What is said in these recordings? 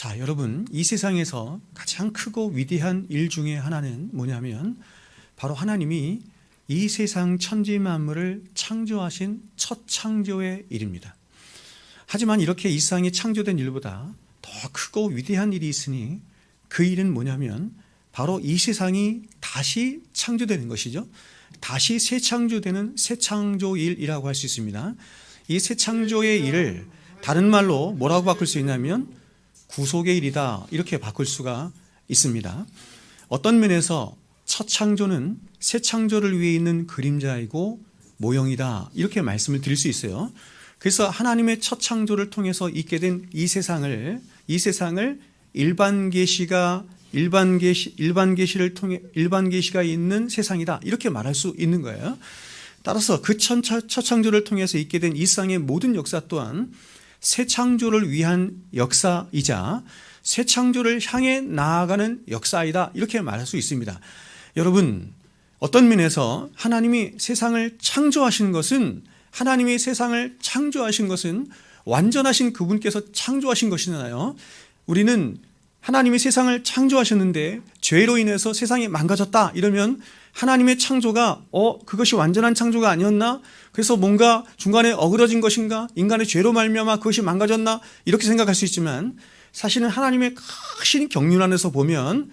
자, 여러분, 이 세상에서 가장 크고 위대한 일 중에 하나는 뭐냐면 바로 하나님이 이 세상 천지 만물을 창조하신 첫 창조의 일입니다. 하지만 이렇게 이 세상이 창조된 일보다 더 크고 위대한 일이 있으니 그 일은 뭐냐면 바로 이 세상이 다시 창조되는 것이죠. 다시 새 창조되는 새 창조일이라고 할 수 있습니다. 이 새 창조의 일을 다른 말로 뭐라고 바꿀 수 있냐면 구속의 일이다, 이렇게 바꿀 수가 있습니다. 어떤 면에서 첫 창조는 새 창조를 위해 있는 그림자이고 모형이다, 이렇게 말씀을 드릴 수 있어요. 그래서 하나님의 첫 창조를 통해서 있게 된 이 세상을 일반 계시가 있는 세상이다, 이렇게 말할 수 있는 거예요. 따라서 그 첫 창조를 통해서 있게 된 이 세상의 모든 역사 또한 새 창조를 위한 역사이자 새 창조를 향해 나아가는 역사이다, 이렇게 말할 수 있습니다. 여러분, 어떤 면에서 하나님이 세상을 창조하신 것은 완전하신 그분께서 창조하신 것이잖아요. 우리는 하나님이 세상을 창조하셨는데 죄로 인해서 세상이 망가졌다 이러면 하나님의 창조가 그것이 완전한 창조가 아니었나? 그래서 뭔가 중간에 어그러진 것인가? 인간의 죄로 말미암아 그것이 망가졌나? 이렇게 생각할 수 있지만 사실은 하나님의 크신 경륜 안에서 보면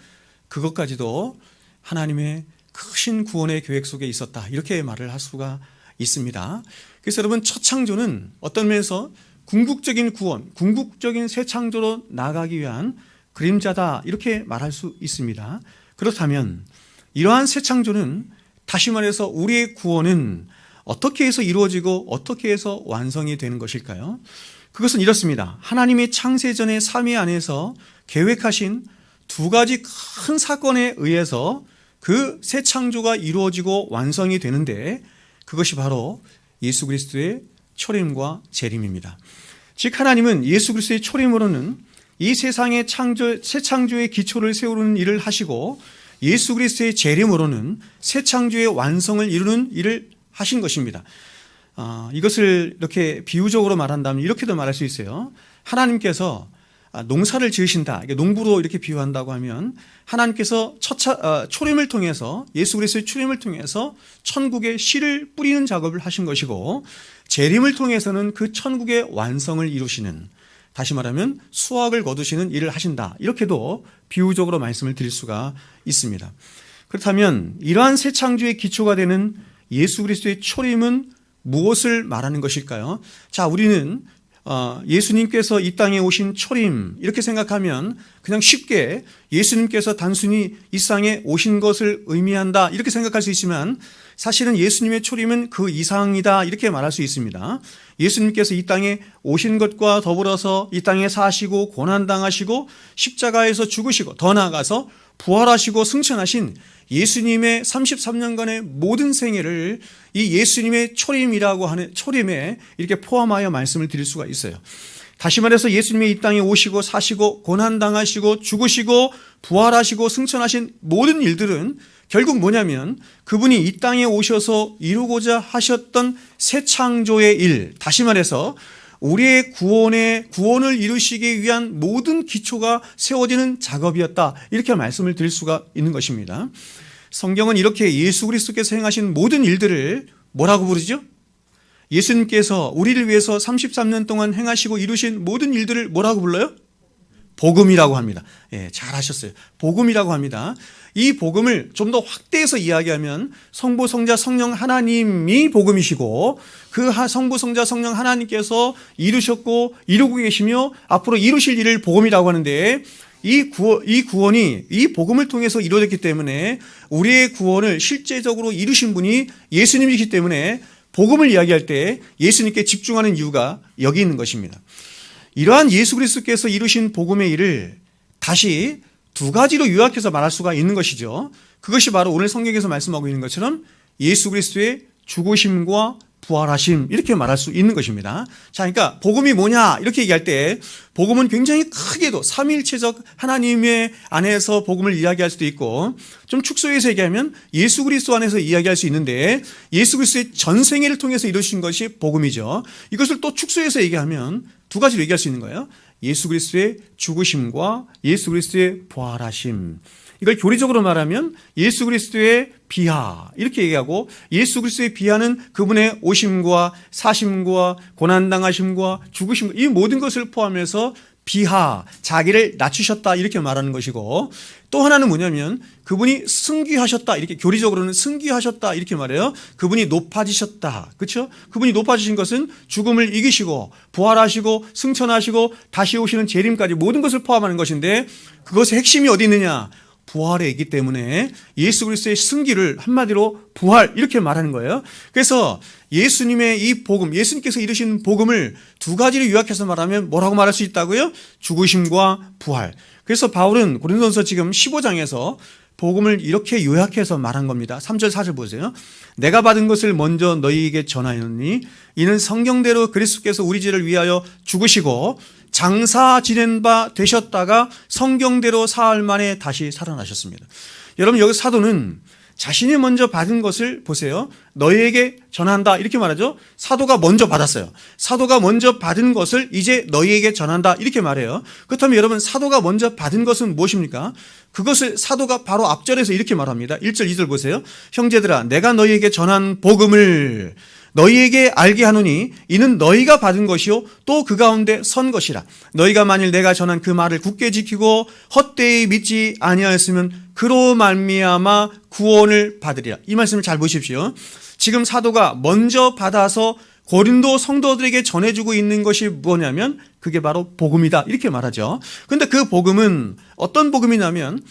그것까지도 하나님의 크신 구원의 계획 속에 있었다, 이렇게 말을 할 수가 있습니다. 그래서 여러분, 첫 창조는 어떤 면에서 궁극적인 구원, 궁극적인 새 창조로 나아가기 위한 그림자다, 이렇게 말할 수 있습니다. 그렇다면 이러한 새 창조는, 다시 말해서 우리의 구원은 어떻게 해서 이루어지고 어떻게 해서 완성이 되는 것일까요? 그것은 이렇습니다. 하나님의 창세전의 삼위 안에서 계획하신 두 가지 큰 사건에 의해서 그 새 창조가 이루어지고 완성이 되는데 그것이 바로 예수 그리스도의 초림과 재림입니다. 즉, 하나님은 예수 그리스도의 초림으로는 이 세상의 새 창조의 기초를 세우는 일을 하시고 예수 그리스도의 재림으로는 새 창조의 완성을 이루는 일을 하신 것입니다. 이것을 이렇게 비유적으로 말한다면 이렇게도 말할 수 있어요. 하나님께서 농사를 지으신다, 농부로 이렇게 비유한다고 하면 하나님께서 초림을 통해서, 예수 그리스도의 초림을 통해서 천국에 씨를 뿌리는 작업을 하신 것이고, 재림을 통해서는 그 천국의 완성을 이루시는, 다시 말하면 수확을 거두시는 일을 하신다, 이렇게도 비유적으로 말씀을 드릴 수가 있습니다. 그렇다면 이러한 새 창조의 기초가 되는 예수 그리스도의 초림은 무엇을 말하는 것일까요? 자, 우리는 예수님께서 이 땅에 오신 초림, 이렇게 생각하면 그냥 쉽게 예수님께서 단순히 이 땅에 오신 것을 의미한다, 이렇게 생각할 수 있지만 사실은 예수님의 초림은 그 이상이다, 이렇게 말할 수 있습니다. 예수님께서 이 땅에 오신 것과 더불어서 이 땅에 사시고 고난당하시고 십자가에서 죽으시고 더 나아가서 부활하시고 승천하신 예수님의 33년간의 모든 생애를 이 예수님의 초림이라고 하는 초림에 이렇게 포함하여 말씀을 드릴 수가 있어요. 다시 말해서 예수님이 이 땅에 오시고 사시고 고난당하시고 죽으시고 부활하시고 승천하신 모든 일들은 결국 뭐냐면 그분이 이 땅에 오셔서 이루고자 하셨던 새 창조의 일, 다시 말해서 우리의 구원을 이루시기 위한 모든 기초가 세워지는 작업이었다, 이렇게 말씀을 드릴 수가 있는 것입니다. 성경은 이렇게 예수 그리스도께서 행하신 모든 일들을 뭐라고 부르죠? 예수님께서 우리를 위해서 33년 동안 행하시고 이루신 모든 일들을 뭐라고 불러요? 복음이라고 합니다. 잘하셨어요. 복음이라고 합니다. 이 복음을 좀 더 확대해서 이야기하면 성부, 성자, 성령 하나님이 복음이시고 그 성부, 성자, 성령 하나님께서 이루셨고 이루고 계시며 앞으로 이루실 일을 복음이라고 하는데, 이 구원이 이 복음을 통해서 이루어졌기 때문에 우리의 구원을 실제적으로 이루신 분이 예수님이시기 때문에 복음을 이야기할 때 예수님께 집중하는 이유가 여기 있는 것입니다. 이러한 예수 그리스도께서 이루신 복음의 일을 다시 두 가지로 요약해서 말할 수가 있는 것이죠. 그것이 바로 오늘 성경에서 말씀하고 있는 것처럼 예수 그리스도의 죽으심과 부활하심, 이렇게 말할 수 있는 것입니다. 자, 그러니까 복음이 뭐냐 이렇게 얘기할 때 복음은 굉장히 크게도 삼위일체적 하나님의 안에서 복음을 이야기할 수도 있고, 좀 축소해서 얘기하면 예수 그리스도 안에서 이야기할 수 있는데 예수 그리스도의 전생애를 통해서 이루신 것이 복음이죠. 이것을 또 축소해서 얘기하면 두 가지로 얘기할 수 있는 거예요. 예수 그리스도의 죽으심과 예수 그리스도의 부활하심. 이걸 교리적으로 말하면 예수 그리스도의 비하 이렇게 얘기하고, 예수 그리스도의 비하는 그분의 오심과 사심과 고난당하심과 죽으심, 이 모든 것을 포함해서 비하, 자기를 낮추셨다 이렇게 말하는 것이고, 또 하나는 뭐냐면 그분이 승귀하셨다, 이렇게 교리적으로는 승귀하셨다 이렇게 말해요. 그분이 높아지셨다. 그렇죠? 그분이 높아지신 것은 죽음을 이기시고 부활하시고 승천하시고 다시 오시는 재림까지 모든 것을 포함하는 것인데, 그것의 핵심이 어디 있느냐? 부활에 있기 때문에 예수 그리스도의 승기를 한마디로 부활 이렇게 말하는 거예요. 그래서 예수님의 이 복음, 예수님께서 이루신 복음을 두 가지로 요약해서 말하면 뭐라고 말할 수 있다고요? 죽으심과 부활. 그래서 바울은 고린도전서 지금 15장에서 복음을 이렇게 요약해서 말한 겁니다. 3절 4절 보세요. 내가 받은 것을 먼저 너희에게 전하였니 이는 성경대로 그리스도께서 우리 죄를 위하여 죽으시고 장사 지낸 바 되셨다가 성경대로 사흘 만에 다시 살아나셨습니다. 여러분, 여기 사도는 자신이 먼저 받은 것을 보세요. 너희에게 전한다 이렇게 말하죠. 사도가 먼저 받았어요. 사도가 먼저 받은 것을 이제 너희에게 전한다 이렇게 말해요. 그렇다면 여러분, 사도가 먼저 받은 것은 무엇입니까? 그것을 사도가 바로 앞절에서 이렇게 말합니다. 1절 2절 보세요. 형제들아, 내가 너희에게 전한 복음을 너희에게 알게 하노니 이는 너희가 받은 것이요 또 그 가운데 선 것이라. 너희가 만일 내가 전한 그 말을 굳게 지키고 헛되이 믿지 아니하였으면 그로 말미암아 구원을 받으리라. 이 말씀을 잘 보십시오. 지금 사도가 먼저 받아서 고린도 성도들에게 전해주고 있는 것이 뭐냐면 그게 바로 복음이다 이렇게 말하죠. 그런데 그 복음은 어떤 복음이냐면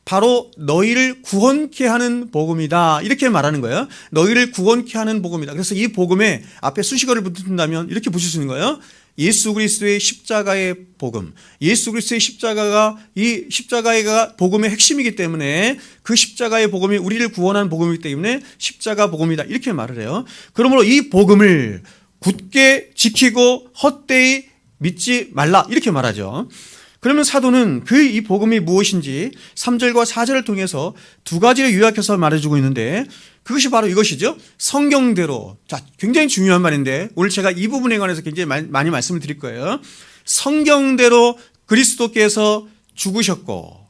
바로 너희를 구원케 하는 복음이다 이렇게 말하는 거예요. 너희를 구원케 하는 복음이다. 그래서 이 복음에 앞에 수식어를 붙인다면 이렇게 붙일 수 있는 거예요. 예수 그리스도의 십자가의 복음. 예수 그리스도의 십자가가 이 십자가가 복음의 핵심이기 때문에 그 십자가의 복음이 우리를 구원하는 복음이기 때문에 십자가 복음이다 이렇게 말을 해요. 그러므로 이 복음을 굳게 지키고 헛되이 믿지 말라 이렇게 말하죠. 그러면 사도는 이 복음이 무엇인지 3절과 4절을 통해서 두 가지를 요약해서 말해주고 있는데, 그것이 바로 이것이죠. 성경대로. 자, 굉장히 중요한 말인데 오늘 제가 이 부분에 관해서 굉장히 많이 말씀을 드릴 거예요. 성경대로 그리스도께서 죽으셨고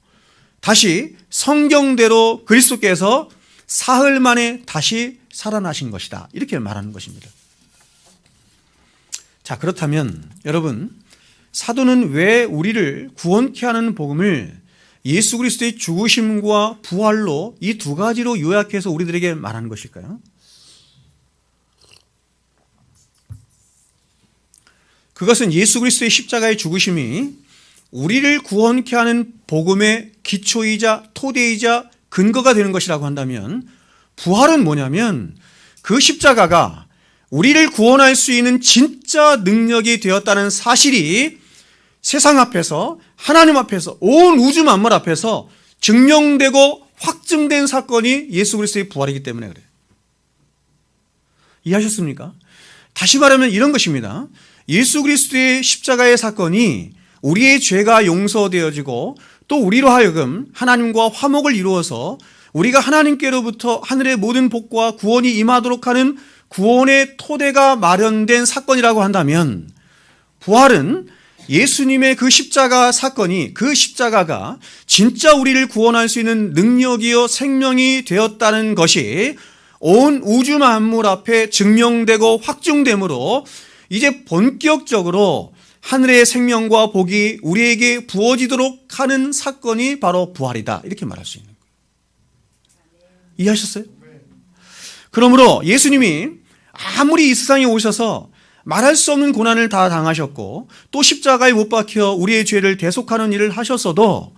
다시 성경대로 그리스도께서 사흘 만에 다시 살아나신 것이다 이렇게 말하는 것입니다. 자, 그렇다면 여러분, 사도는 왜 우리를 구원케 하는 복음을 예수 그리스도의 죽으심과 부활로 이 두 가지로 요약해서 우리들에게 말하는 것일까요? 그것은 예수 그리스도의 십자가의 죽으심이 우리를 구원케 하는 복음의 기초이자 토대이자 근거가 되는 것이라고 한다면, 부활은 뭐냐면 그 십자가가 우리를 구원할 수 있는 진짜 능력이 되었다는 사실이 세상 앞에서, 하나님 앞에서, 온 우주 만물 앞에서 증명되고 확증된 사건이 예수 그리스도의 부활이기 때문에 그래요. 이해하셨습니까? 다시 말하면 이런 것입니다. 예수 그리스도의 십자가의 사건이 우리의 죄가 용서되어지고 또 우리로 하여금 하나님과 화목을 이루어서 우리가 하나님께로부터 하늘의 모든 복과 구원이 임하도록 하는 구원의 토대가 마련된 사건이라고 한다면, 부활은 예수님의 그 십자가 사건이, 그 십자가가 진짜 우리를 구원할 수 있는 능력이요 생명이 되었다는 것이 온 우주 만물 앞에 증명되고 확증되므로 이제 본격적으로 하늘의 생명과 복이 우리에게 부어지도록 하는 사건이 바로 부활이다 이렇게 말할 수 있는 거예요. 이해하셨어요? 그러므로 예수님이 아무리 이 세상에 오셔서 말할 수 없는 고난을 다 당하셨고 또 십자가에 못 박혀 우리의 죄를 대속하는 일을 하셨어도,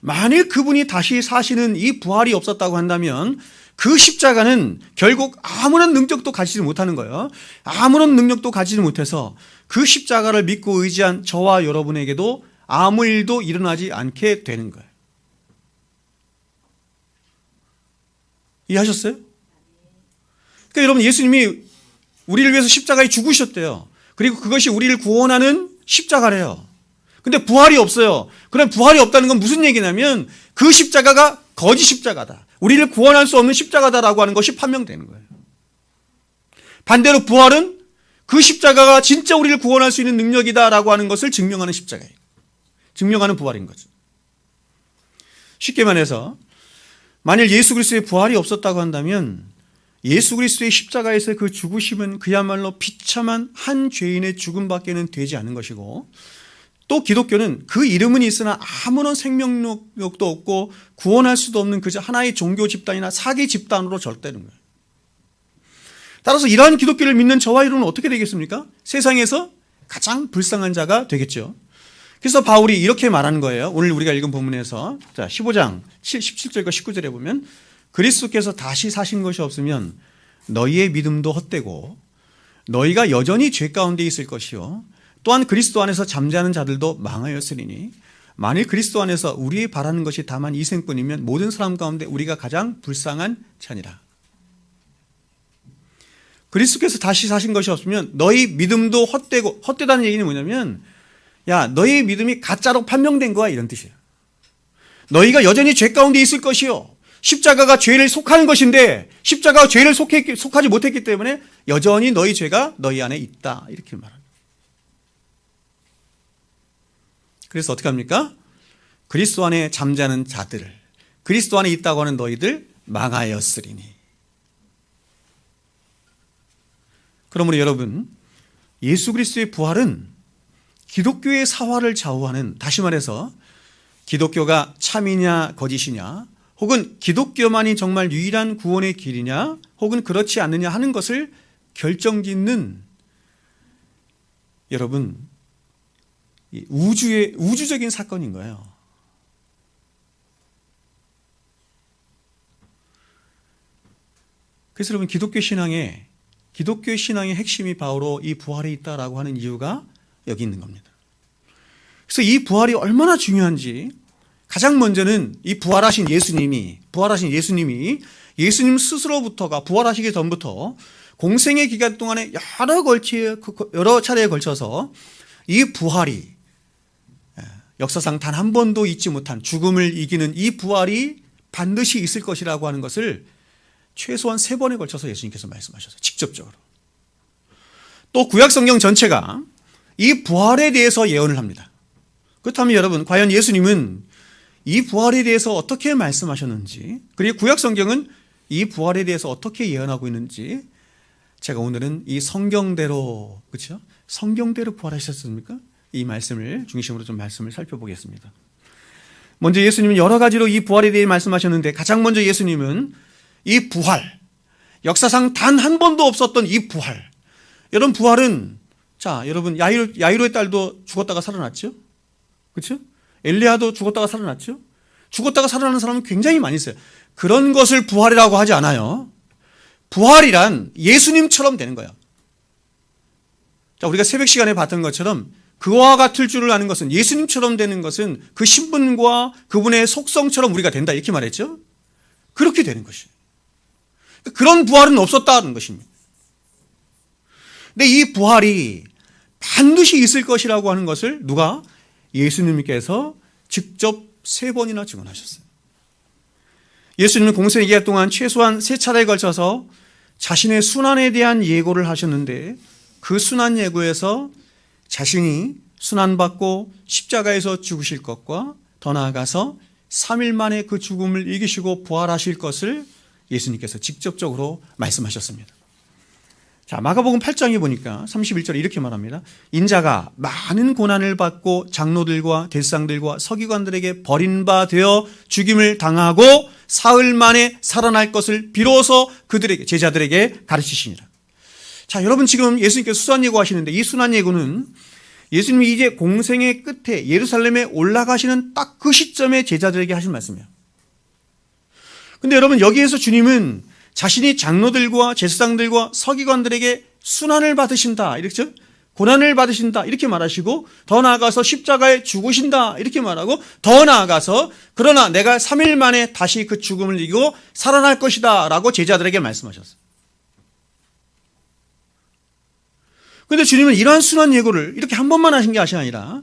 만일 그분이 다시 사시는 이 부활이 없었다고 한다면 그 십자가는 결국 아무런 능력도 가지지 못하는 거예요. 아무런 능력도 가지지 못해서 그 십자가를 믿고 의지한 저와 여러분에게도 아무 일도 일어나지 않게 되는 거예요. 이해하셨어요? 그러니까 여러분, 예수님이 우리를 위해서 십자가에 죽으셨대요. 그리고 그것이 우리를 구원하는 십자가래요. 근데 부활이 없어요. 그럼 부활이 없다는 건 무슨 얘기냐면 그 십자가가 거짓 십자가다, 우리를 구원할 수 없는 십자가다라고 하는 것이 판명되는 거예요. 반대로 부활은 그 십자가가 진짜 우리를 구원할 수 있는 능력이다라고 하는 것을 증명하는 십자가예요. 증명하는 부활인 거죠. 쉽게 말해서 만일 예수 그리스도의 부활이 없었다고 한다면 예수 그리스도의 십자가에서 그 죽으심은 그야말로 비참한 한 죄인의 죽음밖에는 되지 않는 것이고, 또 기독교는 그 이름은 있으나 아무런 생명력도 없고 구원할 수도 없는 그저 하나의 종교 집단이나 사기 집단으로 절대는 거예요. 따라서 이러한 기독교를 믿는 저와 여러분은 어떻게 되겠습니까? 세상에서 가장 불쌍한 자가 되겠죠. 그래서 바울이 이렇게 말하는 거예요. 오늘 우리가 읽은 본문에서 15장 17절과 19절에 보면 그리스도께서 다시 사신 것이 없으면 너희의 믿음도 헛되고 너희가 여전히 죄 가운데 있을 것이요 또한 그리스도 안에서 잠자는 자들도 망하였으리니 만일 그리스도 안에서 우리의 바라는 것이 다만 이 생뿐이면 모든 사람 가운데 우리가 가장 불쌍한 자니라. 그리스도께서 다시 사신 것이 없으면 너희 믿음도 헛되고, 헛되다는 얘기는 뭐냐면 야 너희 믿음이 가짜로 판명된 거야 이런 뜻이에요. 너희가 여전히 죄 가운데 있을 것이요 십자가가 죄를 속하는 것인데 십자가가 죄를 속하지 못했기 때문에 여전히 너희 죄가 너희 안에 있다 이렇게 말합니다. 그래서 어떻게 합니까? 그리스도 안에 잠자는 자들, 그리스도 안에 있다고 하는 너희들 망하였으리니. 그러므로 여러분, 예수 그리스도의 부활은 기독교의 사활을 좌우하는, 다시 말해서 기독교가 참이냐 거짓이냐, 혹은 기독교만이 정말 유일한 구원의 길이냐 혹은 그렇지 않느냐 하는 것을 결정짓는, 여러분, 우주적인 사건인 거예요. 그래서 여러분, 기독교 신앙의 핵심이 바로 이 부활에 있다라고 하는 이유가 여기 있는 겁니다. 그래서 이 부활이 얼마나 중요한지, 가장 먼저는 이 부활하신 예수님이 예수님 스스로부터가 부활하시기 전부터 공생의 기간 동안에 여러 차례에 걸쳐서 이 부활이, 역사상 단 한 번도 잊지 못한 죽음을 이기는 이 부활이 반드시 있을 것이라고 하는 것을 최소한 3번에 걸쳐서 예수님께서 말씀하셨어요. 직접적으로. 또 구약 성경 전체가 이 부활에 대해서 예언을 합니다. 그렇다면 여러분, 과연 예수님은 이 부활에 대해서 어떻게 말씀하셨는지, 그리고 구약 성경은 이 부활에 대해서 어떻게 예언하고 있는지, 제가 오늘은 이 성경대로, 그렇죠? 성경대로 부활하셨습니까? 이 말씀을 중심으로 좀 말씀을 살펴보겠습니다. 먼저 예수님은 여러 가지로 이 부활에 대해 말씀하셨는데, 가장 먼저 예수님은 이 부활, 역사상 단 한 번도 없었던 이 부활. 여러분, 부활은, 여러분, 야이로의 딸도 죽었다가 살아났죠? 그렇죠? 엘리야도 죽었다가 살아났죠? 죽었다가 살아나는 사람은 굉장히 많이 있어요. 그런 것을 부활이라고 하지 않아요. 부활이란 예수님처럼 되는 거예요. 우리가 새벽 시간에 봤던 것처럼 그와 같을 줄을 아는 것은, 예수님처럼 되는 것은 그 신분과 그분의 속성처럼 우리가 된다 이렇게 말했죠. 그렇게 되는 것이에요. 그런 부활은 없었다는 것입니다. 근데 이 부활이 반드시 있을 것이라고 하는 것을 누가? 예수님께서 직접 3번이나 증언하셨어요. 예수님은 공생의 기간 동안 최소한 3차례에 걸쳐서 자신의 순환에 대한 예고를 하셨는데, 그 순환 예고에서 자신이 순환받고 십자가에서 죽으실 것과 더 나아가서 3일 만에 그 죽음을 이기시고 부활하실 것을 예수님께서 직접적으로 말씀하셨습니다. 마가복음 8장에 보니까 31절에 이렇게 말합니다. 인자가 많은 고난을 받고 장로들과 대상들과 서기관들에게 버린 바 되어 죽임을 당하고 사흘 만에 살아날 것을 비로소 그들에게, 제자들에게 가르치시니라. 여러분, 지금 예수님께서 순환 예고하시는데, 이 순환 예고는 예수님이 이제 공생의 끝에 예루살렘에 올라가시는 딱 그 시점에 제자들에게 하신 말씀이에요. 근데 여러분, 여기에서 주님은 자신이 장로들과 제사장들과 서기관들에게 순환을 받으신다, 이렇죠? 고난을 받으신다 이렇게 말하시고, 더 나아가서 십자가에 죽으신다 이렇게 말하고, 더 나아가서 그러나 내가 3일 만에 다시 그 죽음을 이기고 살아날 것이다 라고 제자들에게 말씀하셨어요. 그런데 주님은 이러한 순환 예고를 이렇게 한 번만 하신 게 아니라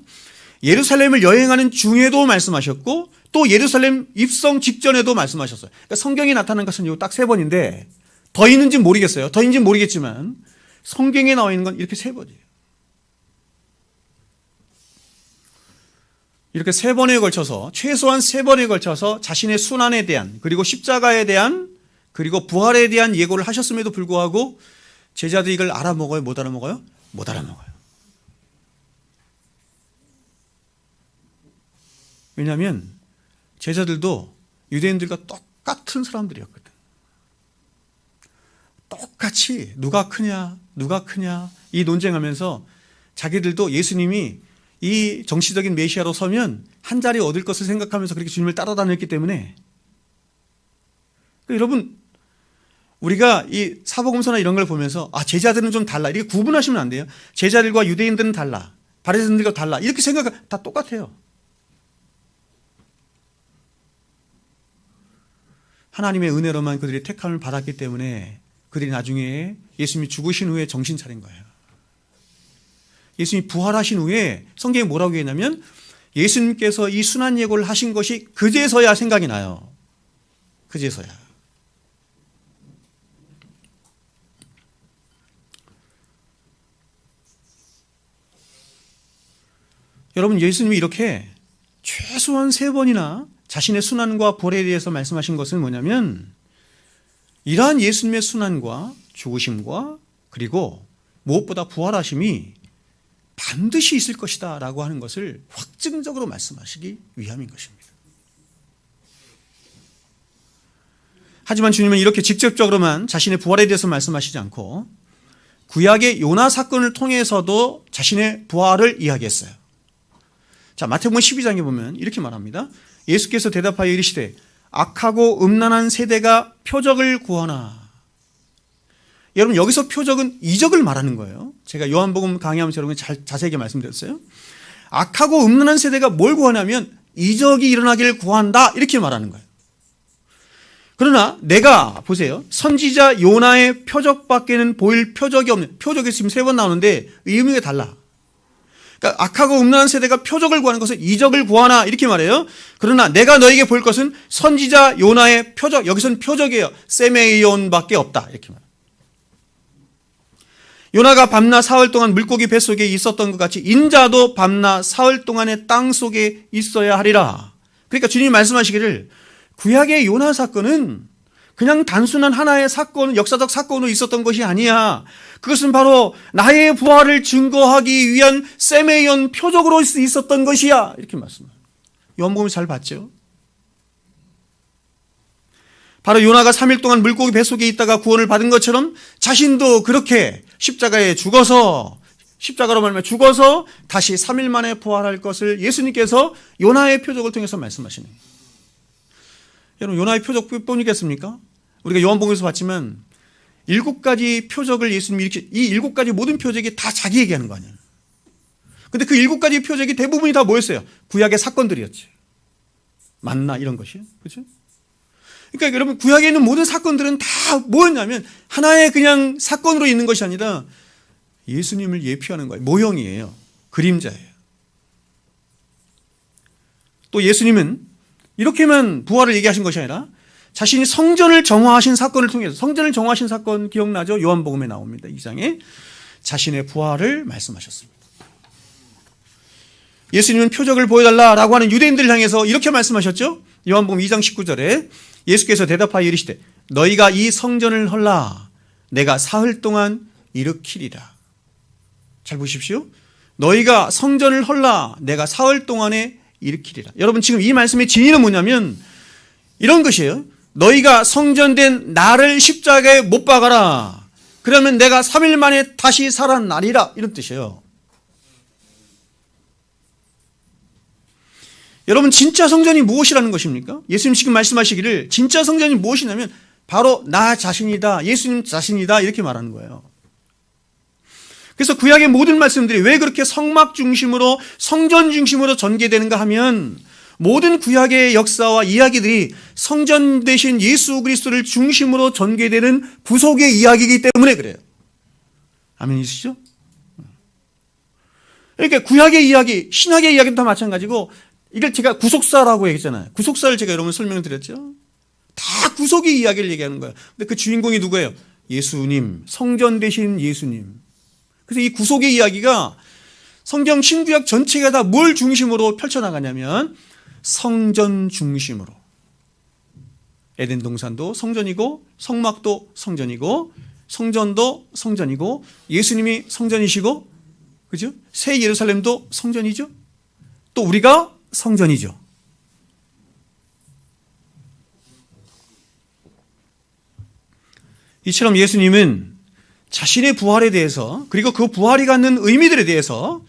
예루살렘을 여행하는 중에도 말씀하셨고, 또 예루살렘 입성 직전에도 말씀하셨어요. 그러니까 성경에 나타난 것은 딱 3번인데, 더 있는지는 모르겠어요. 더 있는지는 모르겠지만 성경에 나와 있는 건 이렇게 3번이에요. 이렇게 세 번에 걸쳐서, 최소한 세 번에 걸쳐서 자신의 순환에 대한, 그리고 십자가에 대한, 그리고 부활에 대한 예고를 하셨음에도 불구하고 제자들이 이걸 알아먹어요? 못 알아먹어요? 못 알아먹어요. 왜냐하면 제자들도 유대인들과 똑같은 사람들이었거든. 똑같이 누가 크냐 이 논쟁하면서 자기들도 예수님이 이 정치적인 메시아로 서면 한 자리 얻을 것을 생각하면서 그렇게 주님을 따라다녔기 때문에, 여러분, 우리가 이 사복음서나 이런 걸 보면서 제자들은 좀 달라, 이렇게 구분하시면 안 돼요. 제자들과 유대인들은 달라, 바리새인들과 달라, 이렇게 생각, 다 똑같아요. 하나님의 은혜로만 그들이 택함을 받았기 때문에 그들이 나중에 예수님이 죽으신 후에 정신 차린 거예요. 예수님이 부활하신 후에 성경에 뭐라고 했냐면, 예수님께서 이 순환 예고를 하신 것이 그제서야 생각이 나요. 그제서야. 여러분, 예수님이 이렇게 최소한 세 번이나 자신의 순환과 부활에 대해서 말씀하신 것은 뭐냐면, 이러한 예수님의 순환과 죽으심과 그리고 무엇보다 부활하심이 반드시 있을 것이다 라고 하는 것을 확증적으로 말씀하시기 위함인 것입니다. 하지만 주님은 이렇게 직접적으로만 자신의 부활에 대해서 말씀하시지 않고 구약의 요나 사건을 통해서도 자신의 부활을 이야기했어요. 자, 마태복음 12장에 보면 이렇게 말합니다. 예수께서 대답하여 이르시되 악하고 음란한 세대가 표적을 구하나. 여러분, 여기서 표적은 이적을 말하는 거예요. 제가 요한복음 강의하면서 여러분 자세하게 말씀드렸어요. 악하고 음란한 세대가 뭘 구하냐면 이적이 일어나기를 구한다, 이렇게 말하는 거예요. 그러나 내가, 보세요, 선지자 요나의 표적밖에는 보일 표적이 없는, 표적이 지금 세 번 나오는데 의미가 달라. 그러니까 악하고 음란한 세대가 표적을 구하는 것은 이적을 구하나, 이렇게 말해요. 그러나 내가 너에게 볼 것은 선지자 요나의 표적, 여기서는 표적이에요. 세메이온밖에 없다, 이렇게 말해요. 요나가 밤낮 사흘 동안 물고기 뱃속에 있었던 것 같이 인자도 밤낮 사흘 동안의 땅 속에 있어야 하리라. 그러니까 주님이 말씀하시기를, 구약의 요나 사건은 그냥 단순한 하나의 사건, 역사적 사건으로 있었던 것이 아니야. 그것은 바로 나의 부활을 증거하기 위한 세메이온 표적으로 있었던 것이야, 이렇게 말씀해요. 요한복음 잘 봤죠? 바로 요나가 3일 동안 물고기 뱃속에 있다가 구원을 받은 것처럼 자신도 그렇게 십자가에 죽어서, 십자가로 말하면 죽어서 다시 3일 만에 부활할 것을 예수님께서 요나의 표적을 통해서 말씀하시는 거예요. 여러분, 요나의 표적뿐이겠습니까? 우리가 요한복음에서 봤지만 7가지 표적을 예수님이 이렇게, 이 7가지 모든 표적이 다 자기 얘기하는 거 아니에요. 근데 그 7가지 표적이 대부분이 다 뭐였어요? 구약의 사건들이었죠. 만나 이런 것이요. 그렇죠? 그러니까 여러분, 구약에 있는 모든 사건들은 다 뭐였냐면 하나의 그냥 사건으로 있는 것이 아니라 예수님을 예표하는 거예요. 모형이에요. 그림자예요. 또 예수님은 이렇게만 부활을 얘기하신 것이 아니라 자신이 성전을 정화하신 사건을 통해서, 성전을 정화하신 사건 기억나죠? 요한복음에 나옵니다. 2장에 자신의 부활을 말씀하셨습니다. 예수님은 표적을 보여달라라고 하는 유대인들을 향해서 이렇게 말씀하셨죠? 요한복음 2장 19절에 예수께서 대답하여 이르시되 너희가 이 성전을 헐라 내가 사흘 동안 일으키리라. 잘 보십시오. 너희가 성전을 헐라 내가 사흘 동안에 일으키리라. 여러분, 지금 이 말씀의 진의는 뭐냐면 이런 것이에요. 너희가 성전된 나를 십자가에 못 박아라. 그러면 내가 3일 만에 다시 살아나리라. 이런 뜻이에요. 여러분, 진짜 성전이 무엇이라는 것입니까? 예수님 지금 말씀하시기를 진짜 성전이 무엇이냐면 바로 나 자신이다, 예수님 자신이다, 이렇게 말하는 거예요. 그래서 구약의 모든 말씀들이 왜 그렇게 성막 중심으로, 성전 중심으로 전개되는가 하면 모든 구약의 역사와 이야기들이 성전 대신 예수 그리스도를 중심으로 전개되는 구속의 이야기이기 때문에 그래요. 아멘이시죠? 그러니까 구약의 이야기, 신약의 이야기도 다 마찬가지고, 이걸 제가 구속사라고 얘기했잖아요. 구속사를 제가 여러분 설명을 드렸죠. 다 구속의 이야기를 얘기하는 거예요. 근데 그 주인공이 누구예요? 예수님, 성전 대신 예수님. 그래서 이 구속의 이야기가 성경 신구약 전체가 다 뭘 중심으로 펼쳐나가냐면 성전 중심으로. 에덴 동산도 성전이고 성막도 성전이고 성전도 성전이고 예수님이 성전이시고, 그죠? 새 예루살렘도 성전이죠. 또 우리가 성전이죠. 이처럼 예수님은 자신의 부활에 대해서, 그리고 그 부활이 갖는 의미들에 대해서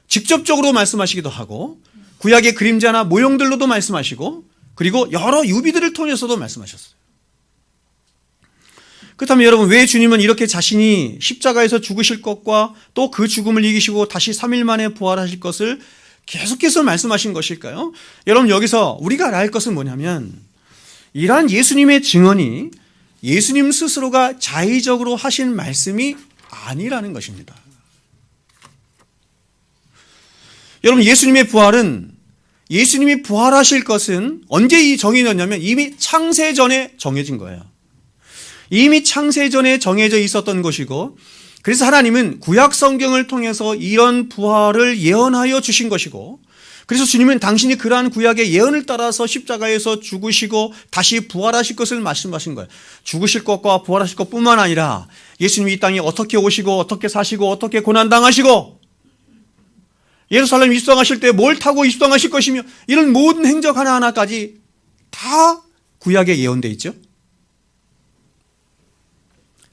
직접적으로 말씀하시기도 하고 구약의 그림자나 모형들로도 말씀하시고, 그리고 여러 유비들을 통해서도 말씀하셨어요. 그렇다면 여러분, 왜 주님은 이렇게 자신이 십자가에서 죽으실 것과 또 그 죽음을 이기시고 다시 3일 만에 부활하실 것을 계속해서 말씀하신 것일까요? 여러분, 여기서 우리가 알아야 할 것은 뭐냐면, 이러한 예수님의 증언이 예수님 스스로가 자의적으로 하신 말씀이 아니라는 것입니다. 여러분, 예수님의 부활은, 예수님이 부활하실 것은 언제 정해졌냐면 이미 창세전에 정해진 거예요. 이미 창세전에 정해져 있었던 것이고, 그래서 하나님은 구약 성경을 통해서 이런 부활을 예언하여 주신 것이고, 그래서 주님은 당신이 그러한 구약의 예언을 따라서 십자가에서 죽으시고 다시 부활하실 것을 말씀하신 거예요. 죽으실 것과 부활하실 것뿐만 아니라 예수님이 이 땅에 어떻게 오시고 어떻게 사시고 어떻게 고난당하시고 예루살렘 입성하실 때 뭘 타고 입성하실 것이며, 이런 모든 행적 하나하나까지 다 구약에 예언되어 있죠.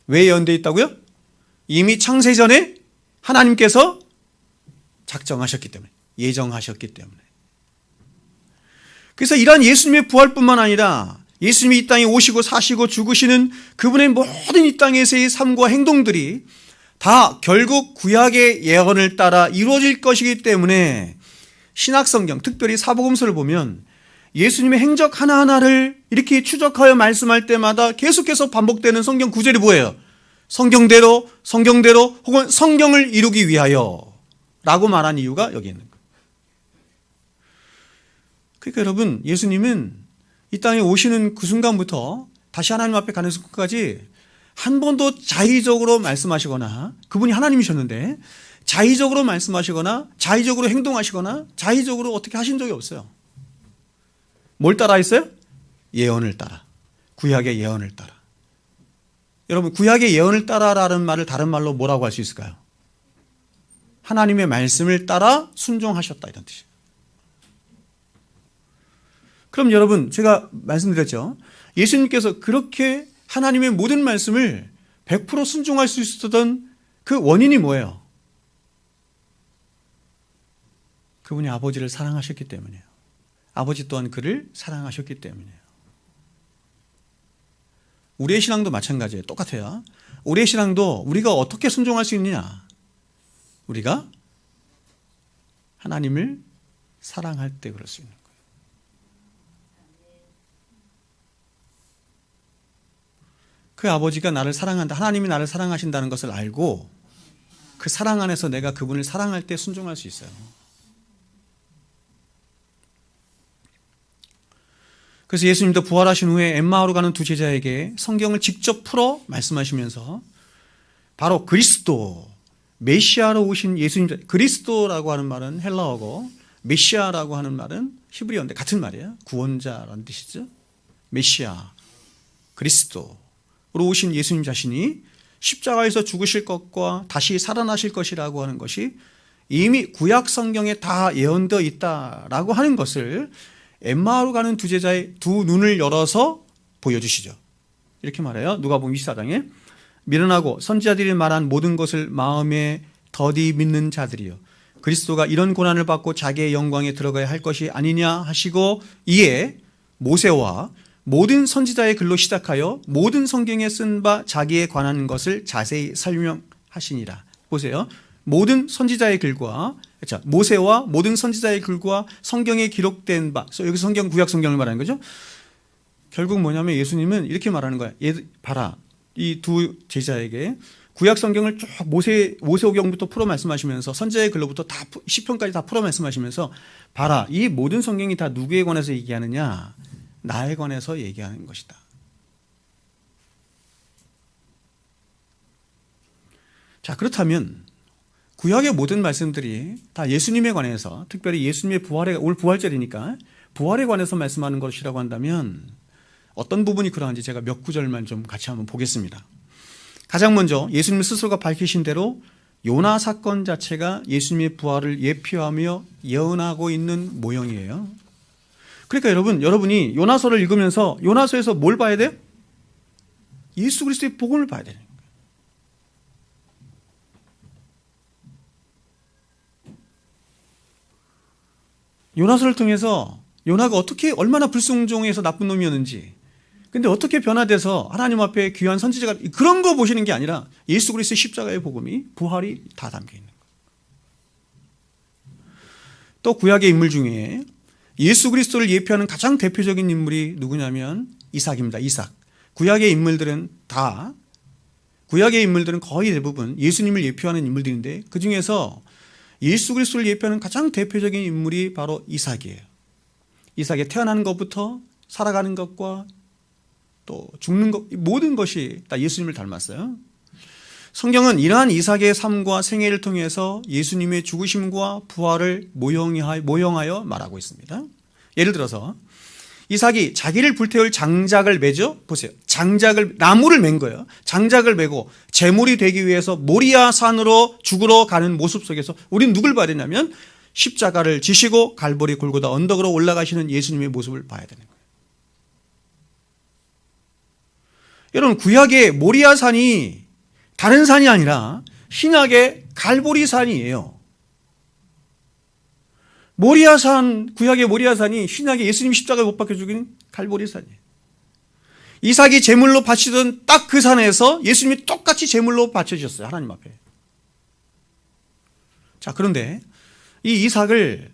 왜 예언되어 있다고요? 이미 창세전에 하나님께서 작정하셨기 때문에, 예정하셨기 때문에. 그래서 이러한 예수님의 부활뿐만 아니라 예수님이 이 땅에 오시고 사시고 죽으시는 그분의 모든 이 땅에서의 삶과 행동들이 다 결국 구약의 예언을 따라 이루어질 것이기 때문에 신약성경, 특별히 사복음서를 보면 예수님의 행적 하나하나를 이렇게 추적하여 말씀할 때마다 계속해서 반복되는 성경 구절이 뭐예요? 성경대로, 성경대로, 혹은 성경을 이루기 위하여 라고 말한 이유가 여기 있는 거예요. 그러니까 여러분, 예수님은 이 땅에 오시는 그 순간부터 다시 하나님 앞에 가는 순간까지 한 번도 자의적으로 말씀하시거나, 그분이 하나님이셨는데 자의적으로 말씀하시거나 자의적으로 행동하시거나 자의적으로 어떻게 하신 적이 없어요. 뭘 따라 했어요? 예언을 따라. 구약의 예언을 따라. 여러분, 구약의 예언을 따라라는 말을 다른 말로 뭐라고 할 수 있을까요? 하나님의 말씀을 따라 순종하셨다, 이런 뜻이에요. 그럼 여러분, 제가 말씀드렸죠. 예수님께서 그렇게 하나님의 모든 말씀을 100% 순종할 수 있었던 그 원인이 뭐예요? 그분이 아버지를 사랑하셨기 때문이에요. 아버지 또한 그를 사랑하셨기 때문이에요. 우리의 신앙도 마찬가지예요. 똑같아요. 우리의 신앙도 우리가 어떻게 순종할 수 있느냐? 우리가 하나님을 사랑할 때 그럴 수 있는 거예요. 그 아버지가 나를 사랑한다, 하나님이 나를 사랑하신다는 것을 알고 그 사랑 안에서 내가 그분을 사랑할 때 순종할 수 있어요. 그래서 예수님도 부활하신 후에 엠마오로 가는 두 제자에게 성경을 직접 풀어 말씀하시면서 바로 그리스도, 메시아로 오신 예수님, 그리스도라고 하는 말은 헬라어고 메시아라고 하는 말은 히브리어인데 같은 말이에요. 구원자라는 뜻이죠. 메시아, 그리스도로 오신 예수님 자신이 십자가에서 죽으실 것과 다시 살아나실 것이라고 하는 것이 이미 구약 성경에 다 예언되어 있다라고 하는 것을 엠마오로 가는 두 제자의 두 눈을 열어서 보여주시죠. 이렇게 말해요. 누가복음 24장에 미련하고 선지자들이 말한 모든 것을 마음에 더디 믿는 자들이요, 그리스도가 이런 고난을 받고 자기의 영광에 들어가야 할 것이 아니냐 하시고, 이에 모세와 모든 선지자의 글로 시작하여 모든 성경에 쓴 바 자기에 관한 것을 자세히 설명하시니라. 보세요. 모든 선지자의 글과, 그렇죠, 모세와 모든 선지자의 글과 성경에 기록된 바, 여기서 성경, 구약 성경을 말하는 거죠. 결국 뭐냐면 예수님은 이렇게 말하는 거야. 봐라, 이 두 제자에게 구약 성경을 쭉 모세오경부터 풀어 말씀하시면서 선지자의 글로부터 다 시편까지 다 풀어 말씀하시면서, 봐라, 이 모든 성경이 다 누구에 관해서 얘기하느냐? 나에 관해서 얘기하는 것이다. 자, 그렇다면 구약의 모든 말씀들이 다 예수님에 관해서, 특별히 예수님의 부활에, 올 부활절이니까 부활에 관해서 말씀하는 것이라고 한다면 어떤 부분이 그러한지 제가 몇 구절만 좀 같이 한번 보겠습니다. 가장 먼저 예수님 스스로가 밝히신 대로 요나 사건 자체가 예수님의 부활을 예표하며 예언하고 있는 모형이에요. 그러니까 여러분이 요나서를 읽으면서 요나서에서 뭘 봐야 돼요? 예수 그리스도의 복음을 봐야 되는 거예요. 요나서를 통해서 요나가 어떻게 얼마나 불순종해서 나쁜 놈이었는지, 근데 어떻게 변화돼서 하나님 앞에 귀한 선지자가, 그런 거 보시는 게 아니라 예수 그리스도의 십자가의 복음이, 부활이 다 담겨 있는 거예요. 또 구약의 인물 중에 예수 그리스도를 예표하는 가장 대표적인 인물이 누구냐면 이삭입니다. 이삭. 구약의 인물들은 거의 대부분 예수님을 예표하는 인물들인데, 그 중에서 예수 그리스도를 예표하는 가장 대표적인 인물이 바로 이삭이에요. 이삭의 태어나는 것부터 살아가는 것과 또 죽는 것, 모든 것이 다 예수님을 닮았어요. 성경은 이러한 이삭의 삶과 생애를 통해서 예수님의 죽으심과 부활을 모형하여 말하고 있습니다. 예를 들어서 이삭이 자기를 불태울 장작을 매죠. 보세요. 나무를 맨 거예요. 장작을 매고 제물이 되기 위해서 모리아 산으로 죽으러 가는 모습 속에서 우리는 누굴 봐야 되냐면 십자가를 지시고 갈보리 골고다 언덕으로 올라가시는 예수님의 모습을 봐야 되는 거예요. 여러분, 구약의 모리아 산이 다른 산이 아니라 신약의 갈보리 산이에요. 구약의 모리아 산이 신약의 예수님 십자가에 못 박혀 죽인 갈보리 산이에요. 이삭이 제물로 바치던 딱 그 산에서 예수님이 똑같이 제물로 바쳐주셨어요. 하나님 앞에. 자, 그런데 이 이삭을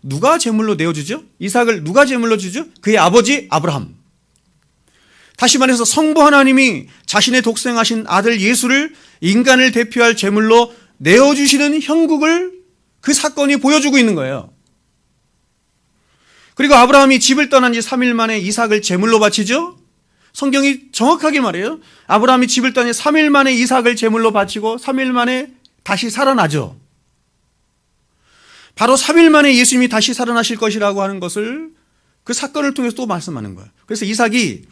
누가 제물로 내어주죠? 이삭을 누가 제물로 주죠? 그의 아버지 아브라함. 다시 말해서 성부 하나님이 자신의 독생하신 아들 예수를 인간을 대표할 제물로 내어주시는 형국을 그 사건이 보여주고 있는 거예요. 그리고 아브라함이 집을 떠난 지 3일 만에 이삭을 제물로 바치죠. 성경이 정확하게 말해요. 아브라함이 집을 떠난 지 3일 만에 이삭을 제물로 바치고 3일 만에 다시 살아나죠. 바로 3일 만에 예수님이 다시 살아나실 것이라고 하는 것을 그 사건을 통해서 또 말씀하는 거예요. 그래서 이삭이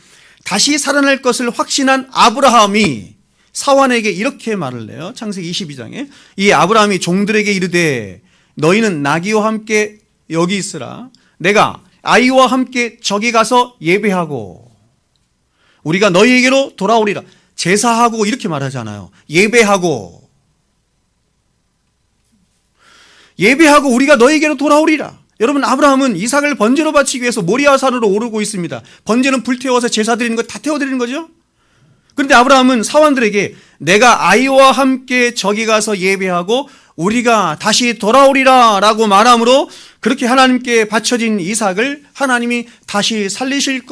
다시 살아날 것을 확신한 아브라함이 사환에게 이렇게 말을 해요. 창세기 22장에 이 아브라함이 종들에게 이르되 너희는 나귀와 함께 여기 있으라. 내가 아이와 함께 저기 가서 예배하고 우리가 너희에게로 돌아오리라. 제사하고 이렇게 말하잖아요. 예배하고 우리가 너희에게로 돌아오리라. 여러분, 아브라함은 이삭을 번제로 바치기 위해서 모리아 산으로 오르고 있습니다. 번제는 불태워서 제사 드리는 거 다 태워드리는 거죠. 그런데 아브라함은 사환들에게 내가 아이와 함께 저기 가서 예배하고 우리가 다시 돌아오리라 라고 말함으로 그렇게 하나님께 바쳐진 이삭을 하나님이 다시 살려주실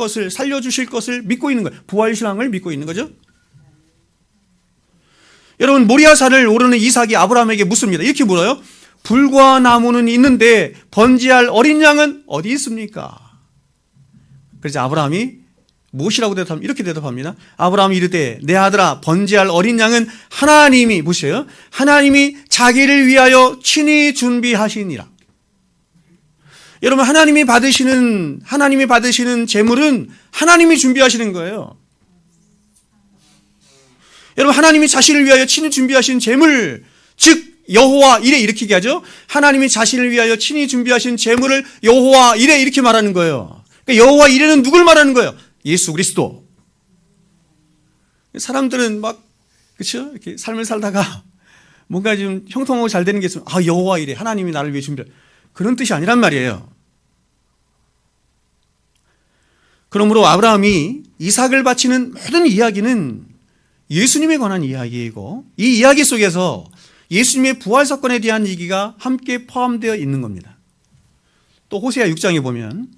것을 믿고 있는 거예요. 부활신앙을 믿고 있는 거죠. 여러분, 모리아 산을 오르는 이삭이 아브라함에게 묻습니다. 이렇게 물어요. 불과 나무는 있는데 번제할 어린 양은 어디 있습니까? 그래서 아브라함이 무엇이라고 대답합니까? 이렇게 대답합니다. 아브라함이 이르되 내 아들아, 번제할 어린 양은 하나님이 보세요. 하나님이 자기를 위하여 친히 준비하시니라. 여러분, 하나님이 받으시는 제물은 하나님이 준비하시는 거예요. 여러분, 하나님이 자신을 위하여 친히 준비하신 제물, 즉 여호와 이레 이렇게 얘기하죠. 하나님이 자신을 위하여 친히 준비하신 제물을 여호와 이레 이렇게 말하는 거예요. 그러니까 여호와 이레는 누굴 말하는 거예요? 예수 그리스도. 사람들은 그렇죠? 이렇게 삶을 살다가 뭔가 좀 형통하고 잘 되는 게 있으면 여호와 이레, 하나님이 나를 위해 준비한, 그런 뜻이 아니란 말이에요. 그러므로 아브라함이 이삭을 바치는 모든 이야기는 예수님에 관한 이야기이고 이 이야기 속에서 예수님의 부활 사건에 대한 얘기가 함께 포함되어 있는 겁니다. 또 호세아 6장에 보면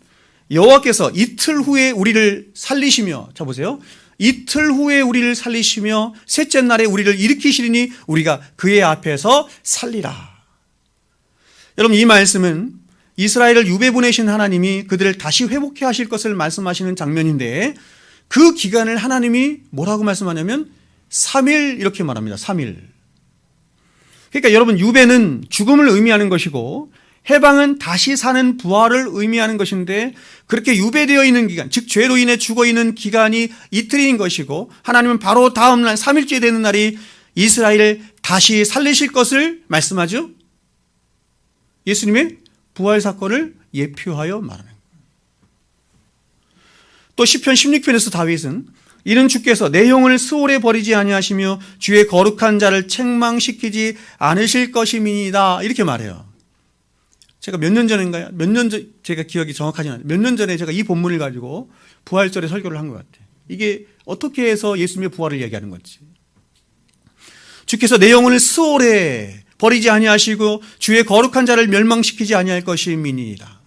여호와께서 이틀 후에 우리를 살리시며, 자 보세요. 이틀 후에 우리를 살리시며 셋째 날에 우리를 일으키시리니 우리가 그의 앞에서 살리라. 여러분, 이 말씀은 이스라엘을 유배 보내신 하나님이 그들을 다시 회복해 하실 것을 말씀하시는 장면인데 그 기간을 하나님이 뭐라고 말씀하냐면 3일 이렇게 말합니다. 3일. 그러니까 여러분, 유배는 죽음을 의미하는 것이고 해방은 다시 사는 부활을 의미하는 것인데, 그렇게 유배되어 있는 기간, 즉 죄로 인해 죽어 있는 기간이 이틀인 것이고, 하나님은 바로 다음 날 3일째 되는 날이 이스라엘을 다시 살리실 것을 말씀하죠. 예수님의 부활 사건을 예표하여 말하는 거예요. 또 시편 16편에서 다윗은 이는 주께서 내 영혼을 수월에 버리지 아니하시며 주의 거룩한 자를 책망시키지 않으실 것임이니이다, 이렇게 말해요. 제가 몇 년 전인가요? 제가 기억이 정확하지 않아요. 몇 년 전에 제가 이 본문을 가지고 부활절에 설교를 한 것 같아요. 이게 어떻게 해서 예수님의 부활을 얘기하는 건지. 주께서 내 영혼을 수월에 버리지 아니하시고 주의 거룩한 자를 멸망시키지 아니할 것임이니이다.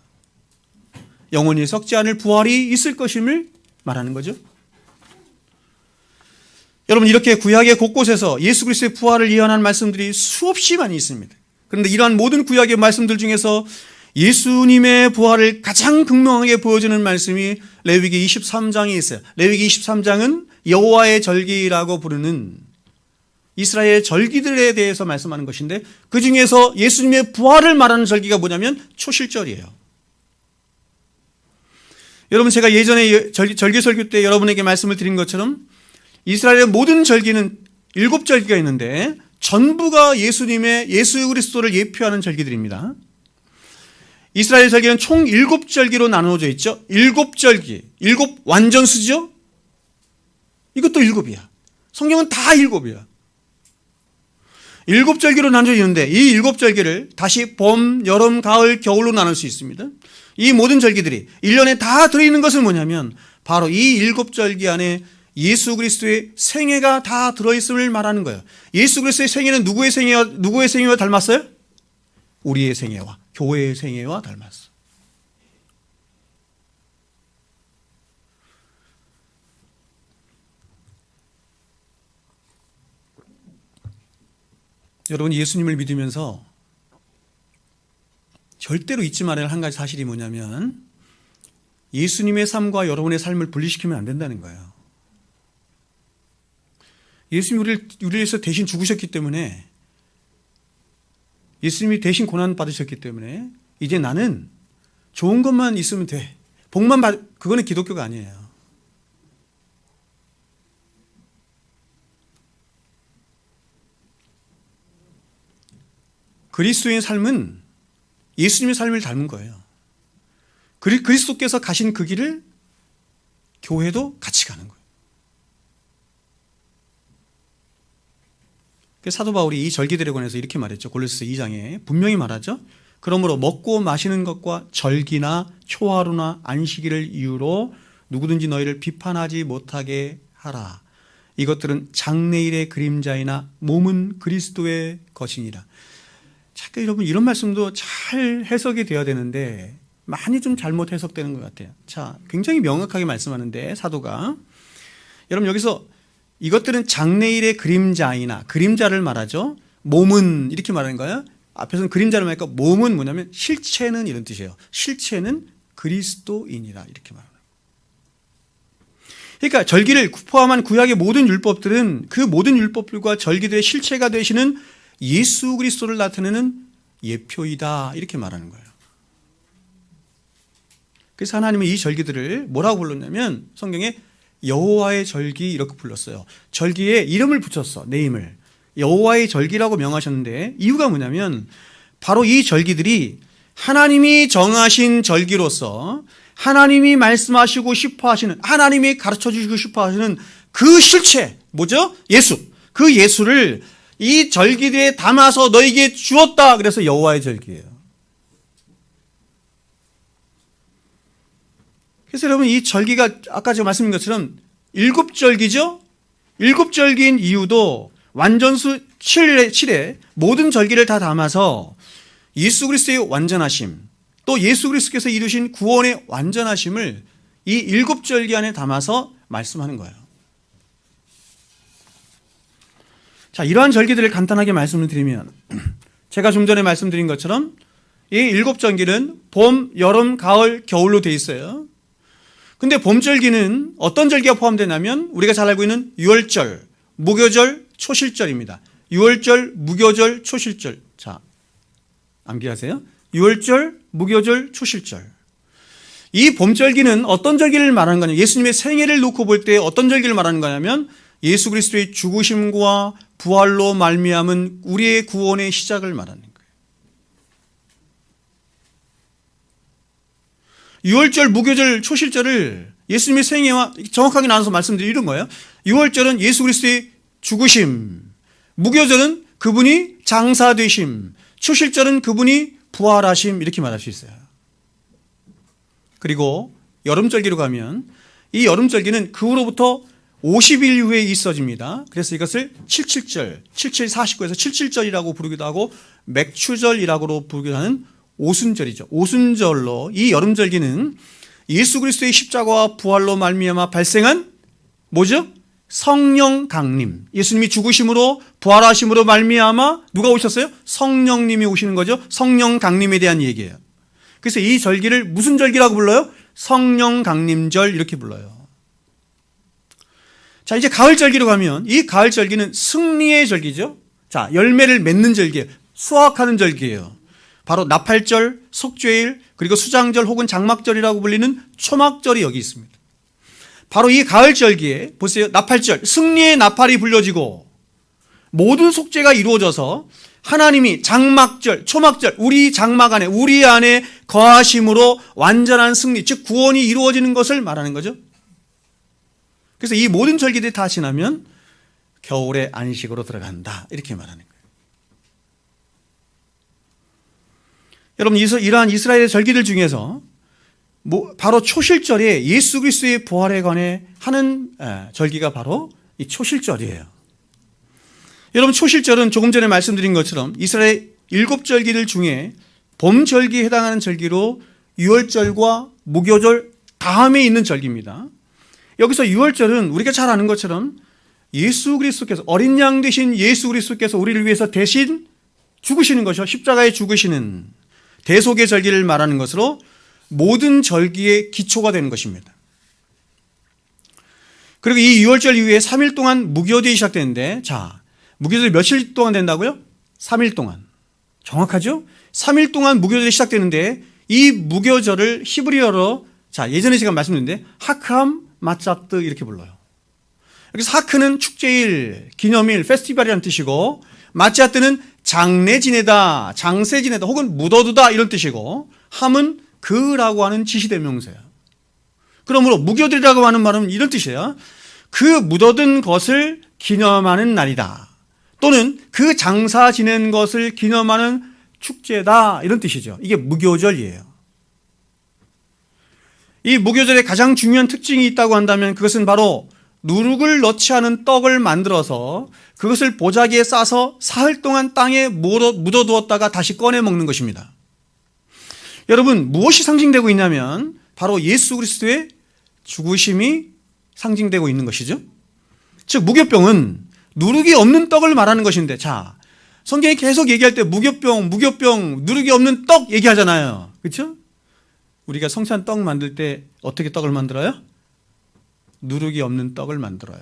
영원히 썩지 않을 부활이 있을 것임을 말하는 거죠. 여러분, 이렇게 구약의 곳곳에서 예수 그리스도의 부활을 예언한 말씀들이 수없이 많이 있습니다. 그런데 이러한 모든 구약의 말씀들 중에서 예수님의 부활을 가장 극명하게 보여주는 말씀이 레위기 23장에 있어요. 레위기 23장은 여호와의 절기라고 부르는 이스라엘 절기들에 대해서 말씀하는 것인데, 그 중에서 예수님의 부활을 말하는 절기가 뭐냐면 초실절이에요. 여러분, 제가 예전에 절기 설교 때 여러분에게 말씀을 드린 것처럼 이스라엘의 모든 절기는 7절기가 있는데 전부가 예수 그리스도를 예표하는 절기들입니다. 이스라엘 절기는 총 7절기로 나누어져 있죠. 7절기, 7 완전수죠. 이것도 7이야. 성경은 다 7이야. 7절기로 나눠져 있는데 이 7절기를 다시 봄, 여름, 가을, 겨울로 나눌 수 있습니다. 이 모든 절기들이 1년에 다 들어있는 것은 뭐냐면 바로 이 7절기 안에 예수 그리스도의 생애가 다 들어있음을 말하는 거예요. 예수 그리스도의 생애는 누구의 생애와 닮았어요? 우리의 생애와, 교회의 생애와 닮았어. 여러분, 예수님을 믿으면서 절대로 잊지 말아야 할 한 가지 사실이 뭐냐면 예수님의 삶과 여러분의 삶을 분리시키면 안 된다는 거예요. 예수님이 우리를 위해서 대신 죽으셨기 때문에, 예수님이 대신 고난 받으셨기 때문에 이제 나는 좋은 것만 있으면 돼, 복만 그거는 기독교가 아니에요. 그리스도의 삶은 예수님의 삶을 닮은 거예요. 그리스도께서 가신 그 길을 교회도 같이 가는 거예요. 사도 바울이 이 절기들에 관해서 이렇게 말했죠. 골로새 2장에 분명히 말하죠. 그러므로 먹고 마시는 것과 절기나 초하루나 안식일을 이유로 누구든지 너희를 비판하지 못하게 하라. 이것들은 장래일의 그림자이나 몸은 그리스도의 것이니라. 잠깐 여러분, 이런 말씀도 잘 해석이 되어야 되는데 많이 좀 잘못 해석되는 것 같아요. 자, 굉장히 명확하게 말씀하는데 사도가, 여러분 여기서 이것들은 장래일의 그림자이나, 그림자를 말하죠. 몸은 이렇게 말하는 거예요. 앞에서는 그림자를 말하니까 몸은 뭐냐면 실체는 이런 뜻이에요. 실체는 그리스도인이라 이렇게 말하는 거예요. 그러니까 절기를 포함한 구약의 모든 율법들은 그 모든 율법들과 절기들의 실체가 되시는 예수 그리스도를 나타내는 예표이다 이렇게 말하는 거예요. 그래서 하나님은 이 절기들을 뭐라고 불렀냐면 성경에 여호와의 절기 이렇게 불렀어요. 절기에 이름을 붙였어. 네임을. 여호와의 절기라고 명하셨는데 이유가 뭐냐면 바로 이 절기들이 하나님이 정하신 절기로서 하나님이 말씀하시고 싶어 하시는, 하나님이 가르쳐 주시고 싶어 하시는 그 실체, 뭐죠? 예수. 그 예수를 이 절기들에 담아서 너에게 주었다. 그래서 여호와의 절기예요. 그래서 여러분, 이 절기가 아까 제가 말씀드린 것처럼 7절기죠? 7절기인 이유도 완전수 7회 모든 절기를 다 담아서 예수 그리스도의 완전하심, 또 예수 그리스도께서 이루신 구원의 완전하심을 이 7절기 안에 담아서 말씀하는 거예요. 자, 이러한 절기들을 간단하게 말씀을 드리면 제가 좀 전에 말씀드린 것처럼 이 7절기는 봄, 여름, 가을, 겨울로 되어 있어요. 근데 봄절기는 어떤 절기가 포함되냐면 우리가 잘 알고 있는 유월절, 무교절, 초실절입니다. 유월절, 무교절, 초실절. 자, 암기하세요. 유월절, 무교절, 초실절. 이 봄절기는 어떤 절기를 말하는 거냐? 예수님의 생애를 놓고 볼 때 어떤 절기를 말하는 거냐면 예수 그리스도의 죽으심과 부활로 말미암은 우리의 구원의 시작을 말하는 거예요. 유월절, 무교절, 초실절을 예수님의 생애와 정확하게 나눠서 말씀드리는 거예요. 유월절은 예수 그리스도의 죽으심, 무교절은 그분이 장사되심, 초실절은 그분이 부활하심, 이렇게 말할 수 있어요. 그리고 여름절기로 가면 이 여름절기는 그 후로부터 50일 후에 있어집니다. 그래서 이것을 77절, 7749에서 77절이라고 부르기도 하고 맥추절이라고 부르기도 하는 오순절이죠. 오순절로 이 여름절기는 예수 그리스도의 십자가와 부활로 말미암아 발생한 뭐죠? 성령 강림. 예수님이 죽으심으로 부활하심으로 말미암아 누가 오셨어요? 성령님이 오시는 거죠. 성령 강림에 대한 얘기예요. 그래서 이 절기를 무슨 절기라고 불러요? 성령 강림절 이렇게 불러요. 자, 이제 가을절기로 가면 이 가을절기는 승리의 절기죠. 자, 열매를 맺는 절기예요. 수확하는 절기예요. 바로 나팔절, 속죄일, 그리고 수장절 혹은 장막절이라고 불리는 초막절이 여기 있습니다. 바로 이 가을절기에 보세요. 나팔절, 승리의 나팔이 불려지고 모든 속죄가 이루어져서 하나님이 장막절, 초막절, 우리 장막 안에, 우리 안에 거하심으로 완전한 승리, 즉 구원이 이루어지는 것을 말하는 거죠. 그래서 이 모든 절기들이 다 지나면 겨울의 안식으로 들어간다, 이렇게 말하는 거예요. 여러분, 이러한 이스라엘의 절기들 중에서 바로 초실절에 예수 그리스도의 부활에 관해 하는 절기가 바로 이 초실절이에요. 여러분, 초실절은 조금 전에 말씀드린 것처럼 이스라엘 7절기들 중에 봄절기에 해당하는 절기로 유월절과 무교절 다음에 있는 절기입니다. 여기서 유월절은 우리가 잘 아는 것처럼 예수 그리스도께서, 어린 양 되신 예수 그리스도께서 우리를 위해서 대신 죽으시는 것이요, 십자가에 죽으시는 대속의 절기를 말하는 것으로 모든 절기의 기초가 되는 것입니다. 그리고 이 유월절 이후에 3일 동안 무교절이 시작되는데, 자, 무교절이 며칠 동안 된다고요? 3일 동안. 정확하죠? 3일 동안 무교절이 시작되는데 이 무교절을 히브리어로, 자, 예전에 제가 말씀드렸는데 하크함 마짜뜨 이렇게 불러요. 여기서 하크는 축제일, 기념일, 페스티벌이라는 뜻이고, 마짜뜨는 장례 지내다, 장세 지내다 혹은 묻어두다 이런 뜻이고, 함은 그라고 하는 지시대명사예요. 그러므로 무교절이라고 하는 말은 이런 뜻이에요. 그 묻어둔 것을 기념하는 날이다, 또는 그 장사 지낸 것을 기념하는 축제다, 이런 뜻이죠. 이게 무교절이에요. 이 무교절의 가장 중요한 특징이 있다고 한다면 그것은 바로 누룩을 넣지 않은 떡을 만들어서 그것을 보자기에 싸서 사흘 동안 땅에 묻어두었다가 다시 꺼내 먹는 것입니다. 여러분, 무엇이 상징되고 있냐면 바로 예수 그리스도의 죽으심이 상징되고 있는 것이죠. 즉 무교병은 누룩이 없는 떡을 말하는 것인데, 자, 성경이 계속 얘기할 때 무교병, 누룩이 없는 떡 얘기하잖아요. 그렇죠? 우리가 성찬 떡 만들 때 어떻게 떡을 만들어요? 누룩이 없는 떡을 만들어요.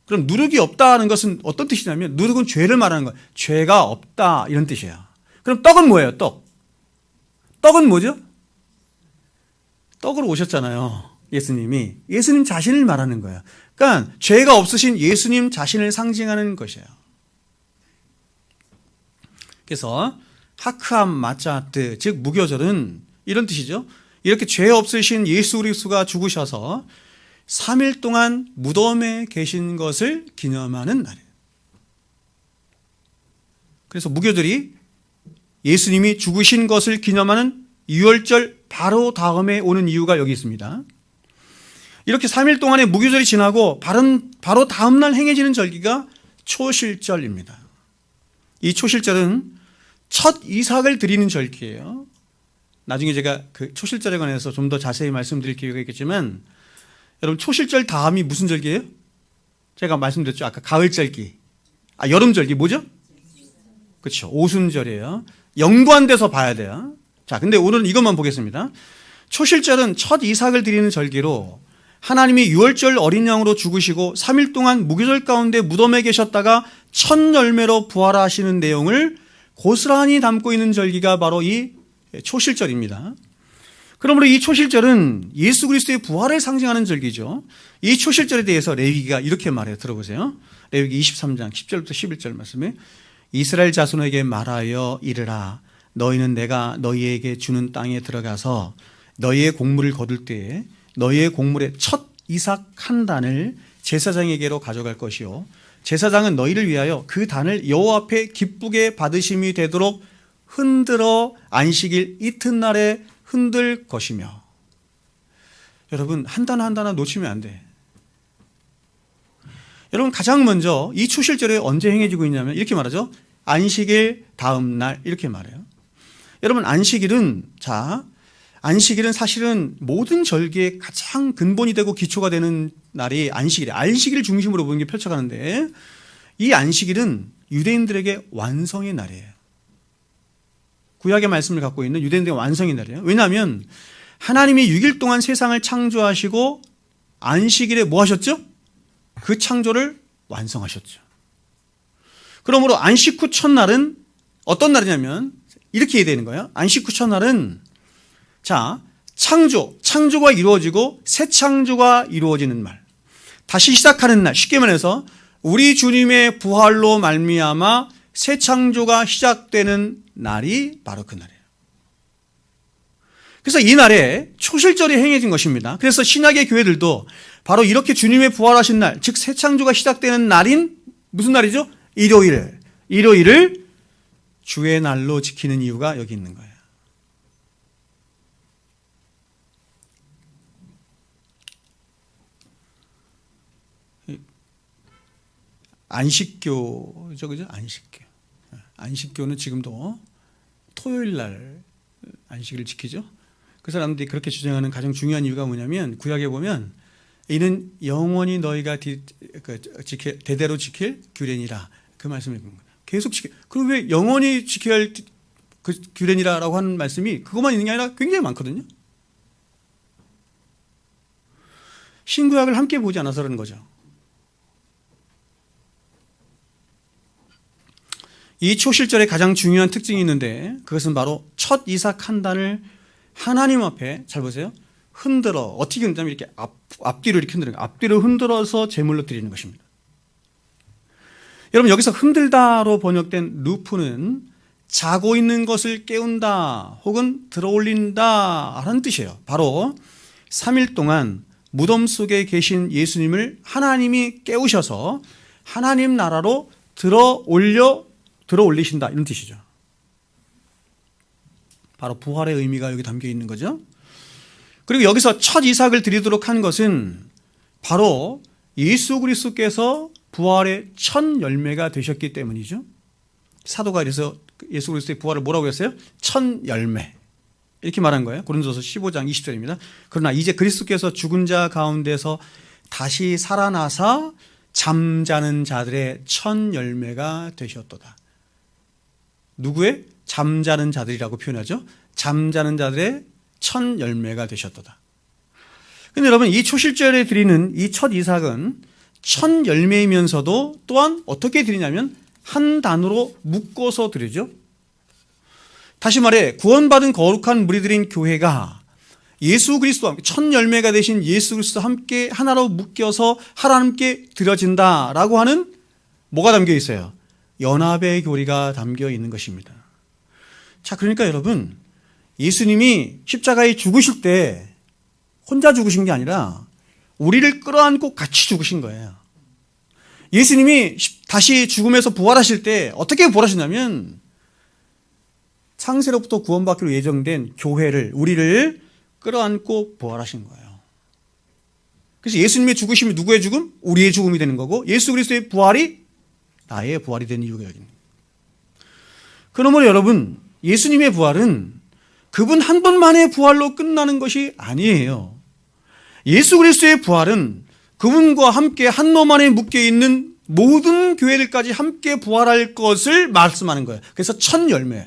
그럼 누룩이 없다는 것은 어떤 뜻이냐면 누룩은 죄를 말하는 거예요. 죄가 없다, 이런 뜻이에요. 그럼 떡은 뭐예요? 떡은 뭐죠? 떡으로 오셨잖아요. 예수님 자신을 말하는 거예요. 그러니까 죄가 없으신 예수님 자신을 상징하는 것이에요. 그래서 하크함 마짜뜨, 즉 무교절은 이런 뜻이죠. 이렇게 죄 없으신 예수 그리스도가 죽으셔서 3일 동안 무덤에 계신 것을 기념하는 날이에요. 그래서 무교절이 예수님이 죽으신 것을 기념하는 유월절 바로 다음에 오는 이유가 여기 있습니다. 이렇게 3일 동안의 무교절이 지나고 바로 다음날 행해지는 절기가 초실절입니다. 이 초실절은 첫 이삭을 드리는 절기예요. 나중에 제가 그 초실절에 관해서 좀 더 자세히 말씀드릴 기회가 있겠지만, 여러분, 초실절 다음이 무슨 절기예요? 제가 말씀드렸죠. 아까 가을절기. 여름절기 뭐죠? 그렇죠. 오순절이에요. 연관돼서 봐야 돼요. 자, 근데 오늘은 이것만 보겠습니다. 초실절은 첫 이삭을 드리는 절기로 하나님이 유월절 어린 양으로 죽으시고 3일 동안 무교절 가운데 무덤에 계셨다가 첫 열매로 부활하시는 내용을 고스란히 담고 있는 절기가 바로 이 초실절입니다. 그러므로 이 초실절은 예수 그리스도의 부활을 상징하는 절기죠. 이 초실절에 대해서 레위기가 이렇게 말해요. 들어보세요. 레위기 23장 10절부터 11절 말씀에 이스라엘 자손에게 말하여 이르라. 너희는 내가 너희에게 주는 땅에 들어가서 너희의 곡물을 거둘 때에 너희의 곡물의 첫 이삭 한 단을 제사장에게로 가져갈 것이요 제사장은 너희를 위하여 그 단을 여호와 앞에 기쁘게 받으심이 되도록 흔들어 안식일 이튿날에 흔들 것이며. 여러분, 한 단 한 단을 놓치면 안 돼. 여러분, 가장 먼저 이 초실절에 언제 행해지고 있냐면 이렇게 말하죠. 안식일 다음 날 이렇게 말해요. 여러분, 안식일은 사실은 모든 절기의 가장 근본이 되고 기초가 되는 날이 안식일이에요. 안식일을 중심으로 모든 게 펼쳐가는데 이 안식일은 유대인들에게 완성의 날이에요. 구약의 말씀을 갖고 있는 유대인들의 완성의 날이에요. 왜냐하면 하나님이 6일 동안 세상을 창조하시고 안식일에 뭐 하셨죠? 그 창조를 완성하셨죠. 그러므로 안식 후 첫날은 어떤 날이냐면 이렇게 되는 거예요. 안식 후 첫날은 창조가 이루어지고 새 창조가 이루어지는 날, 다시 시작하는 날. 쉽게 말해서 우리 주님의 부활로 말미암아 새 창조가 시작되는 날이 바로 그 날이에요. 그래서 이 날에 초실절이 행해진 것입니다. 그래서 신약의 교회들도 바로 이렇게 주님의 부활하신 날, 즉 새 창조가 시작되는 날인 무슨 날이죠? 일요일을 주의 날로 지키는 이유가 여기 있는 거예요. 안식교죠, 그죠? 안식교는 지금도 토요일 날 안식일을 지키죠. 그 사람들이 그렇게 주장하는 가장 중요한 이유가 뭐냐면 구약에 보면 이는 영원히 너희가 대대로 지킬 규례니라 그 말씀을 계속 지켜. 그리고 왜 영원히 지켜야 할 그 규례니라라고 하는 말씀이 그것만 있는 게 아니라 굉장히 많거든요. 신구약을 함께 보지 않아서 그러는 거죠. 이 초실절에 가장 중요한 특징이 있는데 그것은 바로 첫 이삭 한 단을 하나님 앞에 잘 보세요. 흔들어 어떻게 흔들냐면 이렇게 앞뒤로 이렇게 흔드는 거예요. 앞뒤로 흔들어서 제물로 드리는 것입니다. 여러분 여기서 흔들다로 번역된 루프는 자고 있는 것을 깨운다 혹은 들어올린다 하는 뜻이에요. 바로 3일 동안 무덤 속에 계신 예수님을 하나님이 깨우셔서 하나님 나라로 들어올리신다 이런 뜻이죠. 바로 부활의 의미가 여기 담겨 있는 거죠. 그리고 여기서 첫 이삭을 드리도록 한 것은 바로 예수 그리스도께서 부활의 첫 열매가 되셨기 때문이죠. 사도가 그래서 예수 그리스도의 부활을 뭐라고 했어요? 첫 열매 이렇게 말한 거예요. 고린도서 15장 20절입니다. 그러나 이제 그리스도께서 죽은 자 가운데서 다시 살아나사 잠자는 자들의 첫 열매가 되셨도다. 누구의? 잠자는 자들이라고 표현하죠. 잠자는 자들의 첫 열매가 되셨도다. 그런데 여러분 이 초실절에 드리는 이 첫 이삭은 첫 열매이면서도 또한 어떻게 드리냐면 한 단으로 묶어서 드리죠. 다시 말해 구원받은 거룩한 무리들인 교회가 예수 그리스도와 함께 첫 열매가 되신 예수 그리스도와 함께 하나로 묶여서 하나님께 드려진다라고 하는 뭐가 담겨 있어요? 연합의 교리가 담겨 있는 것입니다. 자, 그러니까 여러분 예수님이 십자가에 죽으실 때 혼자 죽으신 게 아니라 우리를 끌어안고 같이 죽으신 거예요. 예수님이 다시 죽음에서 부활하실 때 어떻게 부활하셨냐면 창세로부터 구원받기로 예정된 교회를 우리를 끌어안고 부활하신 거예요. 그래서 예수님의 죽으심이 누구의 죽음? 우리의 죽음이 되는 거고 예수 그리스도의 부활이 나의 부활이 되는 이유가 여기 있는 거예요. 그러므로 여러분 예수님의 부활은 그분 한 번만의 부활로 끝나는 것이 아니에요. 예수 그리스도의 부활은 그분과 함께 한 몸 안에 묶여있는 모든 교회들까지 함께 부활할 것을 말씀하는 거예요. 그래서 첫 열매예요.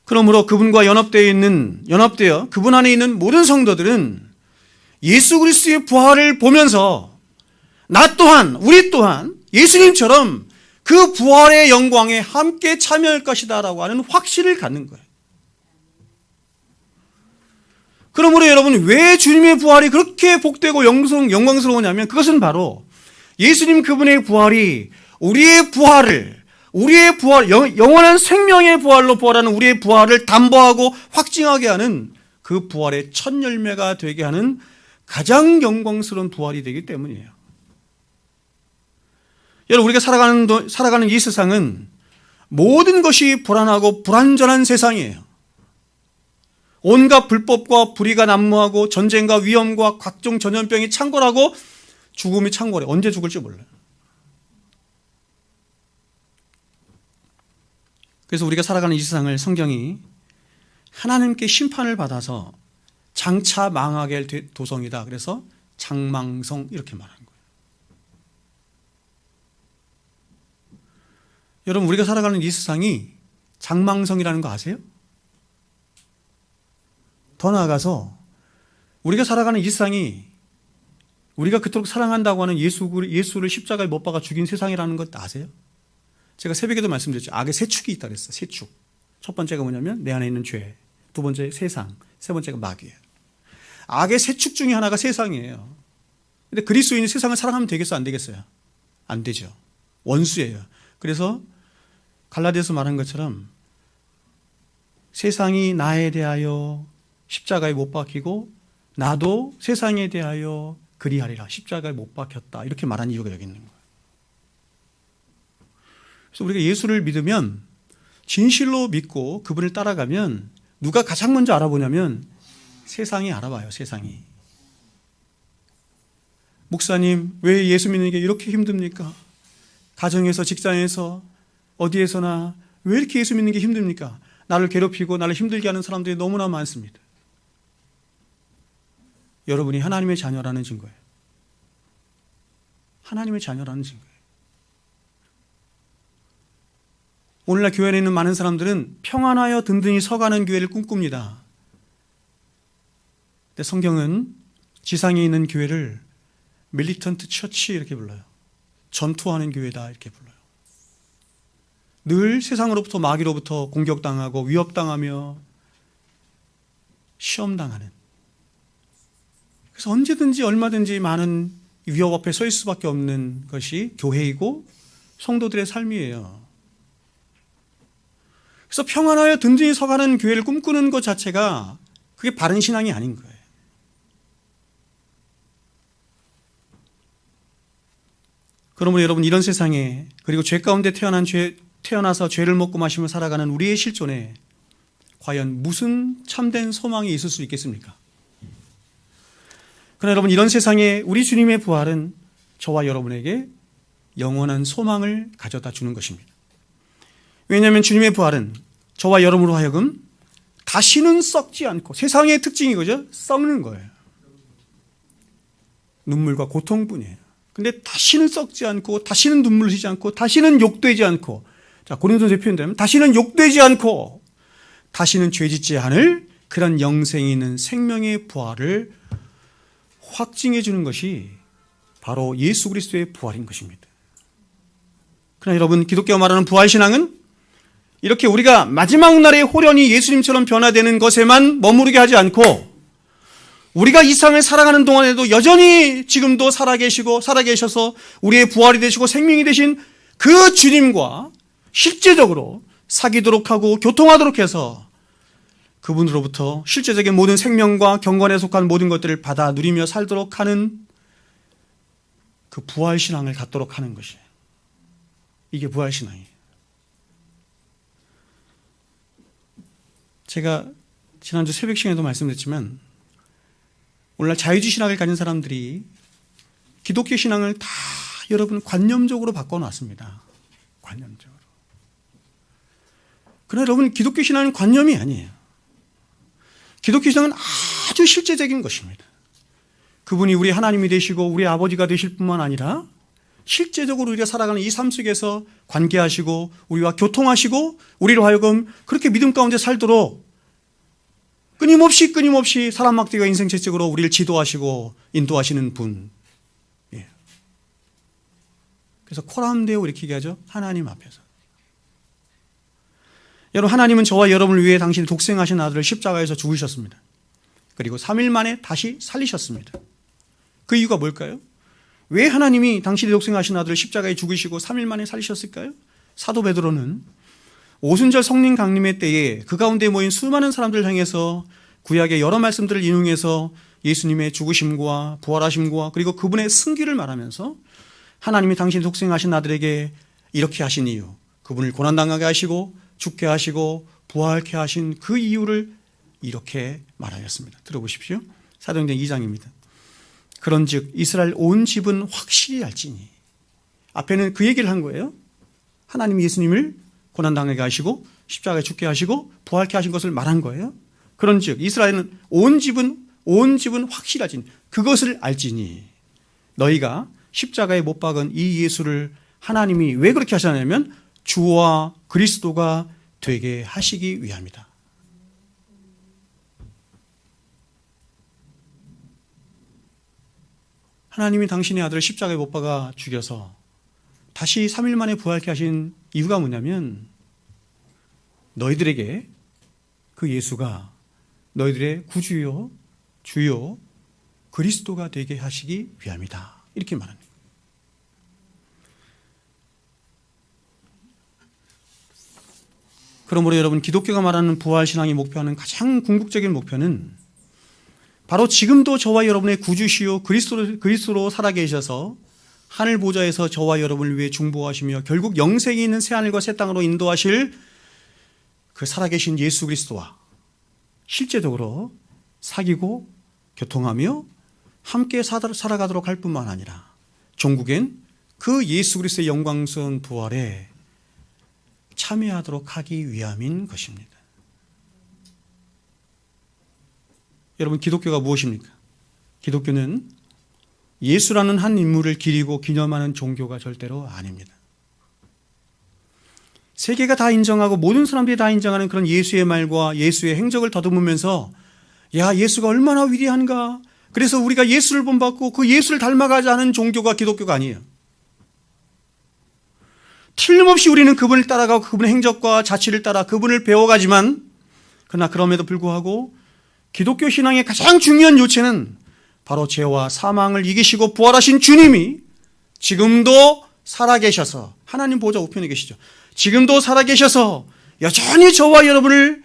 그러므로 그분과 연합되어 그분 안에 있는 모든 성도들은 예수 그리스도의 부활을 보면서 나 또한, 우리 또한 예수님처럼 그 부활의 영광에 함께 참여할 것이다라고 하는 확신을 갖는 거예요. 그러므로 여러분, 왜 주님의 부활이 그렇게 복되고 영광스러우냐면 그것은 바로 예수님 그분의 부활이 우리의 부활, 영원한 생명의 부활로 부활하는 우리의 부활을 담보하고 확증하게 하는 그 부활의 첫 열매가 되게 하는 가장 영광스러운 부활이 되기 때문이에요. 여러분, 우리가 살아가는 이 세상은 모든 것이 불안하고 불완전한 세상이에요. 온갖 불법과 불의가 난무하고 전쟁과 위험과 각종 전염병이 창궐하고 죽음이 창궐해. 언제 죽을지 몰라요. 그래서 우리가 살아가는 이 세상을 성경이 하나님께 심판을 받아서 장차 망하게 할 도성이다. 그래서 장망성 이렇게 말한 거예요. 여러분, 우리가 살아가는 이 세상이 장망성이라는 거 아세요? 더 나아가서 우리가 살아가는 이 세상이 우리가 그토록 사랑한다고 하는 예수를 십자가에 못 박아 죽인 세상이라는 것 아세요? 제가 새벽에도 말씀드렸죠. 악의 세 축이 있다 그랬어요. 세 축. 첫 번째가 뭐냐면 내 안에 있는 죄, 두 번째 세상, 세 번째가 마귀예요. 악의 세 축 중에 하나가 세상이에요. 근데 그리스도인이 세상을 사랑하면 되겠어요? 안 되겠어요? 안 되죠. 원수예요. 그래서 갈라디아서 말한 것처럼 세상이 나에 대하여 십자가에 못 박히고 나도 세상에 대하여 그리하리라. 십자가에 못 박혔다. 이렇게 말한 이유가 여기 있는 거예요. 그래서 우리가 예수를 믿으면, 진실로 믿고 그분을 따라가면 누가 가장 먼저 알아보냐면 세상이 알아봐요. 세상이. 목사님, 왜 예수 믿는 게 이렇게 힘듭니까? 가정에서, 직장에서, 어디에서나 왜 이렇게 예수 믿는 게 힘듭니까? 나를 괴롭히고 나를 힘들게 하는 사람들이 너무나 많습니다. 여러분이 하나님의 자녀라는 증거예요. 하나님의 자녀라는 증거예요. 오늘날 교회에 있는 많은 사람들은 평안하여 든든히 서가는 교회를 꿈꿉니다. 근데 성경은 지상에 있는 교회를 밀리턴트 처치 이렇게 불러요. 전투하는 교회다 이렇게 불러요. 늘 세상으로부터 마귀로부터 공격당하고 위협당하며 시험당하는, 그래서 언제든지 얼마든지 많은 위협 앞에 설 수밖에 없는 것이 교회이고 성도들의 삶이에요. 그래서 평안하여 든든히 서가는 교회를 꿈꾸는 것 자체가 그게 바른 신앙이 아닌 거예요. 그러므로 여러분, 이런 세상에, 그리고 죄 가운데 태어나서 죄를 먹고 마시며 살아가는 우리의 실존에 과연 무슨 참된 소망이 있을 수 있겠습니까? 그러나 여러분, 이런 세상에 우리 주님의 부활은 저와 여러분에게 영원한 소망을 가져다 주는 것입니다. 왜냐하면 주님의 부활은 저와 여러분으로 하여금 다시는 썩지 않고, 세상의 특징이 그죠? 썩는 거예요. 눈물과 고통뿐이에요. 근데 다시는 썩지 않고, 다시는 눈물을 흘리지 않고, 다시는 욕되지 않고, 자, 고린도전서에 표현되면 다시는 욕되지 않고, 다시는 죄짓지 않을 그런 영생이 있는 생명의 부활을 확증해 주는 것이 바로 예수 그리스도의 부활인 것입니다. 그러나 여러분, 기독교가 말하는 부활신앙은 이렇게 우리가 마지막 날에 호련히 예수님처럼 변화되는 것에만 머무르게 하지 않고, 우리가 이 세상을 살아가는 동안에도 여전히 지금도 살아계셔서 우리의 부활이 되시고 생명이 되신 그 주님과 실제적으로 사귀도록 하고 교통하도록 해서 그분으로부터 실제적인 모든 생명과 경건에 속한 모든 것들을 받아 누리며 살도록 하는 그 부활신앙을 갖도록 하는 것이에요. 이게 부활신앙이에요. 제가 지난주 새벽 시간에도 말씀드렸지만, 오늘날 자유주의 신학을 가진 사람들이 기독교 신앙을 다 여러분 관념적으로 바꿔놨습니다. 관념적으로. 그러나 여러분, 기독교 신앙은 관념이 아니에요. 기독교 신앙은 아주 실제적인 것입니다. 그분이 우리 하나님이 되시고 우리 아버지가 되실 뿐만 아니라 실제적으로 우리가 살아가는 이 삶 속에서 관계하시고 우리와 교통하시고 우리로 하여금 그렇게 믿음 가운데 살도록 끊임없이 사람 막대기와 인생 채찍으로 우리를 지도하시고 인도하시는 분. 예. 그래서 코람데오 이렇게 얘기하죠. 하나님 앞에서. 여러분, 하나님은 저와 여러분을 위해 당신의 독생하신 아들을 십자가에서 죽으셨습니다. 그리고 3일 만에 다시 살리셨습니다. 그 이유가 뭘까요? 왜 하나님이 당신의 독생하신 아들을 십자가에 죽으시고 3일 만에 살리셨을까요? 사도 베드로는 오순절 성령 강림의 때에 그 가운데 모인 수많은 사람들을 향해서 구약의 여러 말씀들을 인용해서 예수님의 죽으심과 부활하심과 그리고 그분의 승기를 말하면서 하나님이 당신의 독생하신 아들에게 이렇게 하신 이유, 그분을 고난당하게 하시고 죽게 하시고 부활케 하신 그 이유를 이렇게 말하였습니다. 들어보십시오. 사도행전 2장입니다. 그런즉 이스라엘 온 집은 확실히 알지니. 앞에는 그 얘기를 한 거예요. 하나님이 예수님을 고난당하게 하시고 십자가에 죽게 하시고 부활케 하신 것을 말한 거예요. 그런즉 이스라엘은 온 집은 확실히 알지니. 그것을 알지니 너희가 십자가에 못 박은 이 예수를 하나님이 왜 그렇게 하셨냐면 주와 그리스도가 되게 하시기 위함이다. 하나님이 당신의 아들을 십자가에 못 박아 죽여서 다시 3일 만에 부활케 하신 이유가 뭐냐면 너희들에게 그 예수가 너희들의 구주요 주요 그리스도가 되게 하시기 위함이다. 이렇게 말합니다. 그러므로 여러분, 기독교가 말하는 부활신앙의 목표하는 가장 궁극적인 목표는 바로 지금도 저와 여러분의 구주시요 그리스도로 살아계셔서 하늘 보좌에서 저와 여러분을 위해 중보하시며 결국 영생이 있는 새하늘과 새 땅으로 인도하실 그 살아계신 예수 그리스도와 실제적으로 사귀고 교통하며 함께 살아가도록 할 뿐만 아니라 종국엔 그 예수 그리스도의 영광스러운 부활에 참여하도록 하기 위함인 것입니다. 여러분, 기독교가 무엇입니까? 기독교는 예수라는 한 인물을 기리고 기념하는 종교가 절대로 아닙니다. 세계가 다 인정하고 모든 사람들이 다 인정하는 그런 예수의 말과 예수의 행적을 더듬으면서 야, 예수가 얼마나 위대한가, 그래서 우리가 예수를 본받고 그 예수를 닮아가자 하는 종교가 기독교가 아니에요. 틀림없이 우리는 그분을 따라가고 그분의 행적과 자취를 따라 그분을 배워가지만 그러나 그럼에도 불구하고 기독교 신앙의 가장 중요한 요체는 바로 죄와 사망을 이기시고 부활하신 주님이 지금도 살아계셔서 하나님 보좌 우편에 계시죠. 지금도 살아계셔서 여전히 저와 여러분을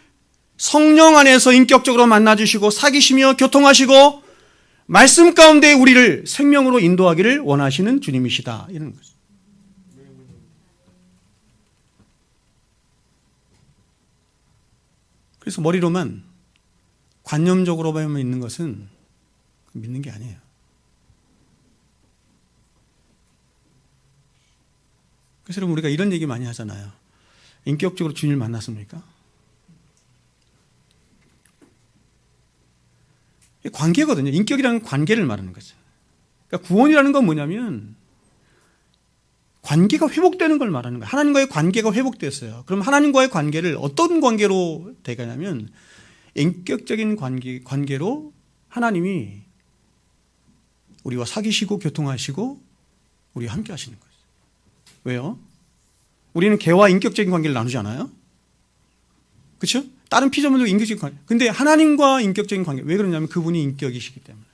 성령 안에서 인격적으로 만나주시고 사귀시며 교통하시고 말씀 가운데 우리를 생명으로 인도하기를 원하시는 주님이시다. 이런 거죠. 그래서 머리로만 관념적으로만 있는 것은 믿는 게 아니에요. 그래서 여러분, 우리가 이런 얘기 많이 하잖아요. 인격적으로 주님을 만났습니까? 관계거든요. 인격이라는 관계를 말하는 거죠. 그러니까 구원이라는 건 뭐냐면 관계가 회복되는 걸 말하는 거예요. 하나님과의 관계가 회복됐어요. 그럼 하나님과의 관계를 어떤 관계로 돼가냐면 인격적인 관계로 하나님이 우리와 사귀시고 교통하시고 우리와 함께 하시는 거죠. 왜요? 우리는 개와 인격적인 관계를 나누지 않아요? 그렇죠? 다른 피조물도 인격적인 관계. 근데 하나님과 인격적인 관계. 왜 그러냐면 그분이 인격이시기 때문에.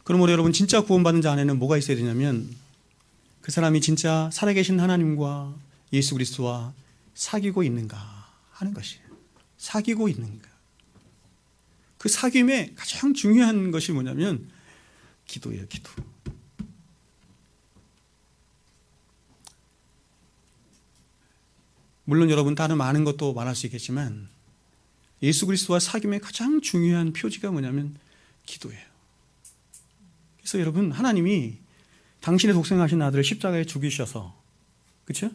그러므로 여러분, 진짜 구원받은 자 안에는 뭐가 있어야 되냐면 그 사람이 진짜 살아계신 하나님과 예수 그리스도와 사귀고 있는가 하는 것이에요. 사귀고 있는가. 그 사귐의 가장 중요한 것이 뭐냐면 기도예요. 기도. 물론 여러분, 다른 많은 것도 말할 수 있겠지만 예수 그리스도와 사귐의 가장 중요한 표지가 뭐냐면 기도예요. 그래서 여러분, 하나님이 당신의 독생하신 아들을 십자가에 죽이셔서, 그렇죠?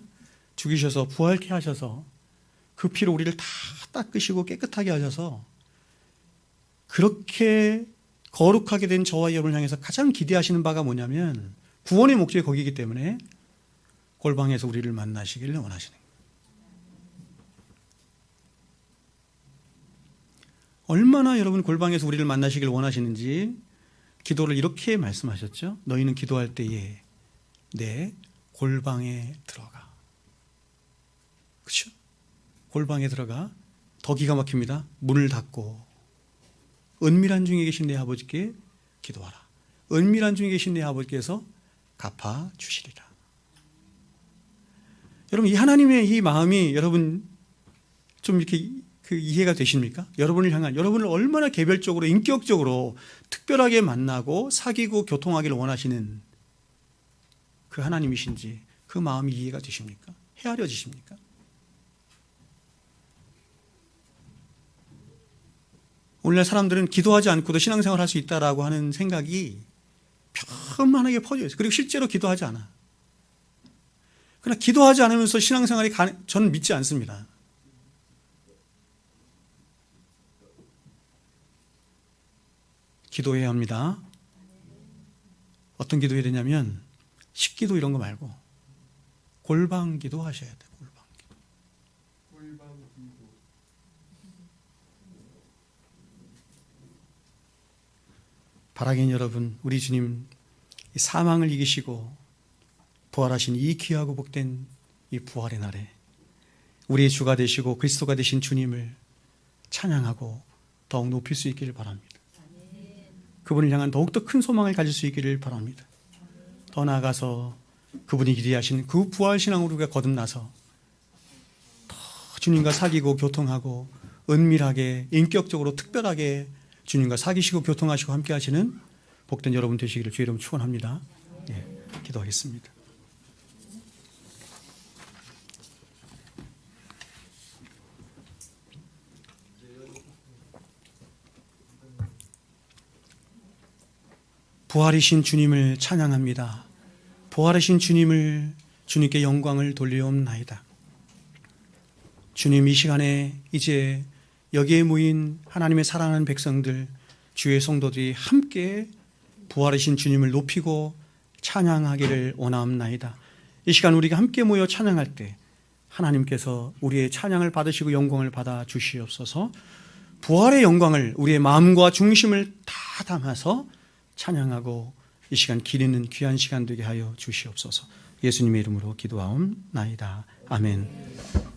죽이셔서 부활케 하셔서 그 피로 우리를 다 닦으시고 깨끗하게 하셔서 그렇게 거룩하게 된 저와 여러분을 향해서 가장 기대하시는 바가 뭐냐면 구원의 목적이 거기이기 때문에 골방에서 우리를 만나시기를 원하시는 거예요. 얼마나 여러분 골방에서 우리를 만나시길 원하시는지 기도를 이렇게 말씀하셨죠. 너희는 기도할 때에 내 골방에 들어가. 그렇죠? 골방에 들어가. 더 기가 막힙니다. 문을 닫고 은밀한 중에 계신 내 아버지께 기도하라. 은밀한 중에 계신 내 아버지께서 갚아 주시리라. 여러분, 이 하나님의 이 마음이 여러분 좀 이렇게 이해가 되십니까? 여러분을 향한, 여러분을 얼마나 개별적으로 인격적으로 특별하게 만나고 사귀고 교통하기를 원하시는 그 하나님이신지 그 마음이 이해가 되십니까? 헤아려지십니까? 오늘날 사람들은 기도하지 않고도 신앙생활을 할 수 있다라고 하는 생각이 편만하게 퍼져 있어요. 그리고 실제로 기도하지 않아. 그러나 기도하지 않으면서 신앙생활이 저는 믿지 않습니다. 기도해야 합니다. 어떤 기도해야 되냐면 식기도 이런 거 말고 골방 기도 하셔야 돼요. 골방 기도. 바라긴 여러분, 우리 주님 사망을 이기시고 부활하신 이 귀하고 복된 이 부활의 날에 우리의 주가 되시고 그리스도가 되신 주님을 찬양하고 더욱 높일 수 있기를 바랍니다. 그분을 향한 더욱더 큰 소망을 가질 수 있기를 바랍니다. 더 나아가서 그분이 기대하신 그 부활신앙으로 우리가 거듭나서 더 주님과 사귀고 교통하고 은밀하게 인격적으로 특별하게 주님과 사귀시고 교통하시고 함께 하시는 복된 여러분 되시기를 주의 이름으로 축원합니다. 기도하겠습니다. 부활이신 주님을 찬양합니다. 부활이신 주님을 주님께 영광을 돌리옵나이다. 주님, 이 시간에 이제 여기에 모인 하나님의 사랑하는 백성들, 주의 성도들이 함께 부활이신 주님을 높이고 찬양하기를 원하옵나이다. 이 시간 우리가 함께 모여 찬양할 때 하나님께서 우리의 찬양을 받으시고 영광을 받아 주시옵소서. 부활의 영광을 우리의 마음과 중심을 다 담아서 찬양하고 이 시간 기리는 귀한 시간 되게 하여 주시옵소서. 예수님의 이름으로 기도하옵나이다. 아멘.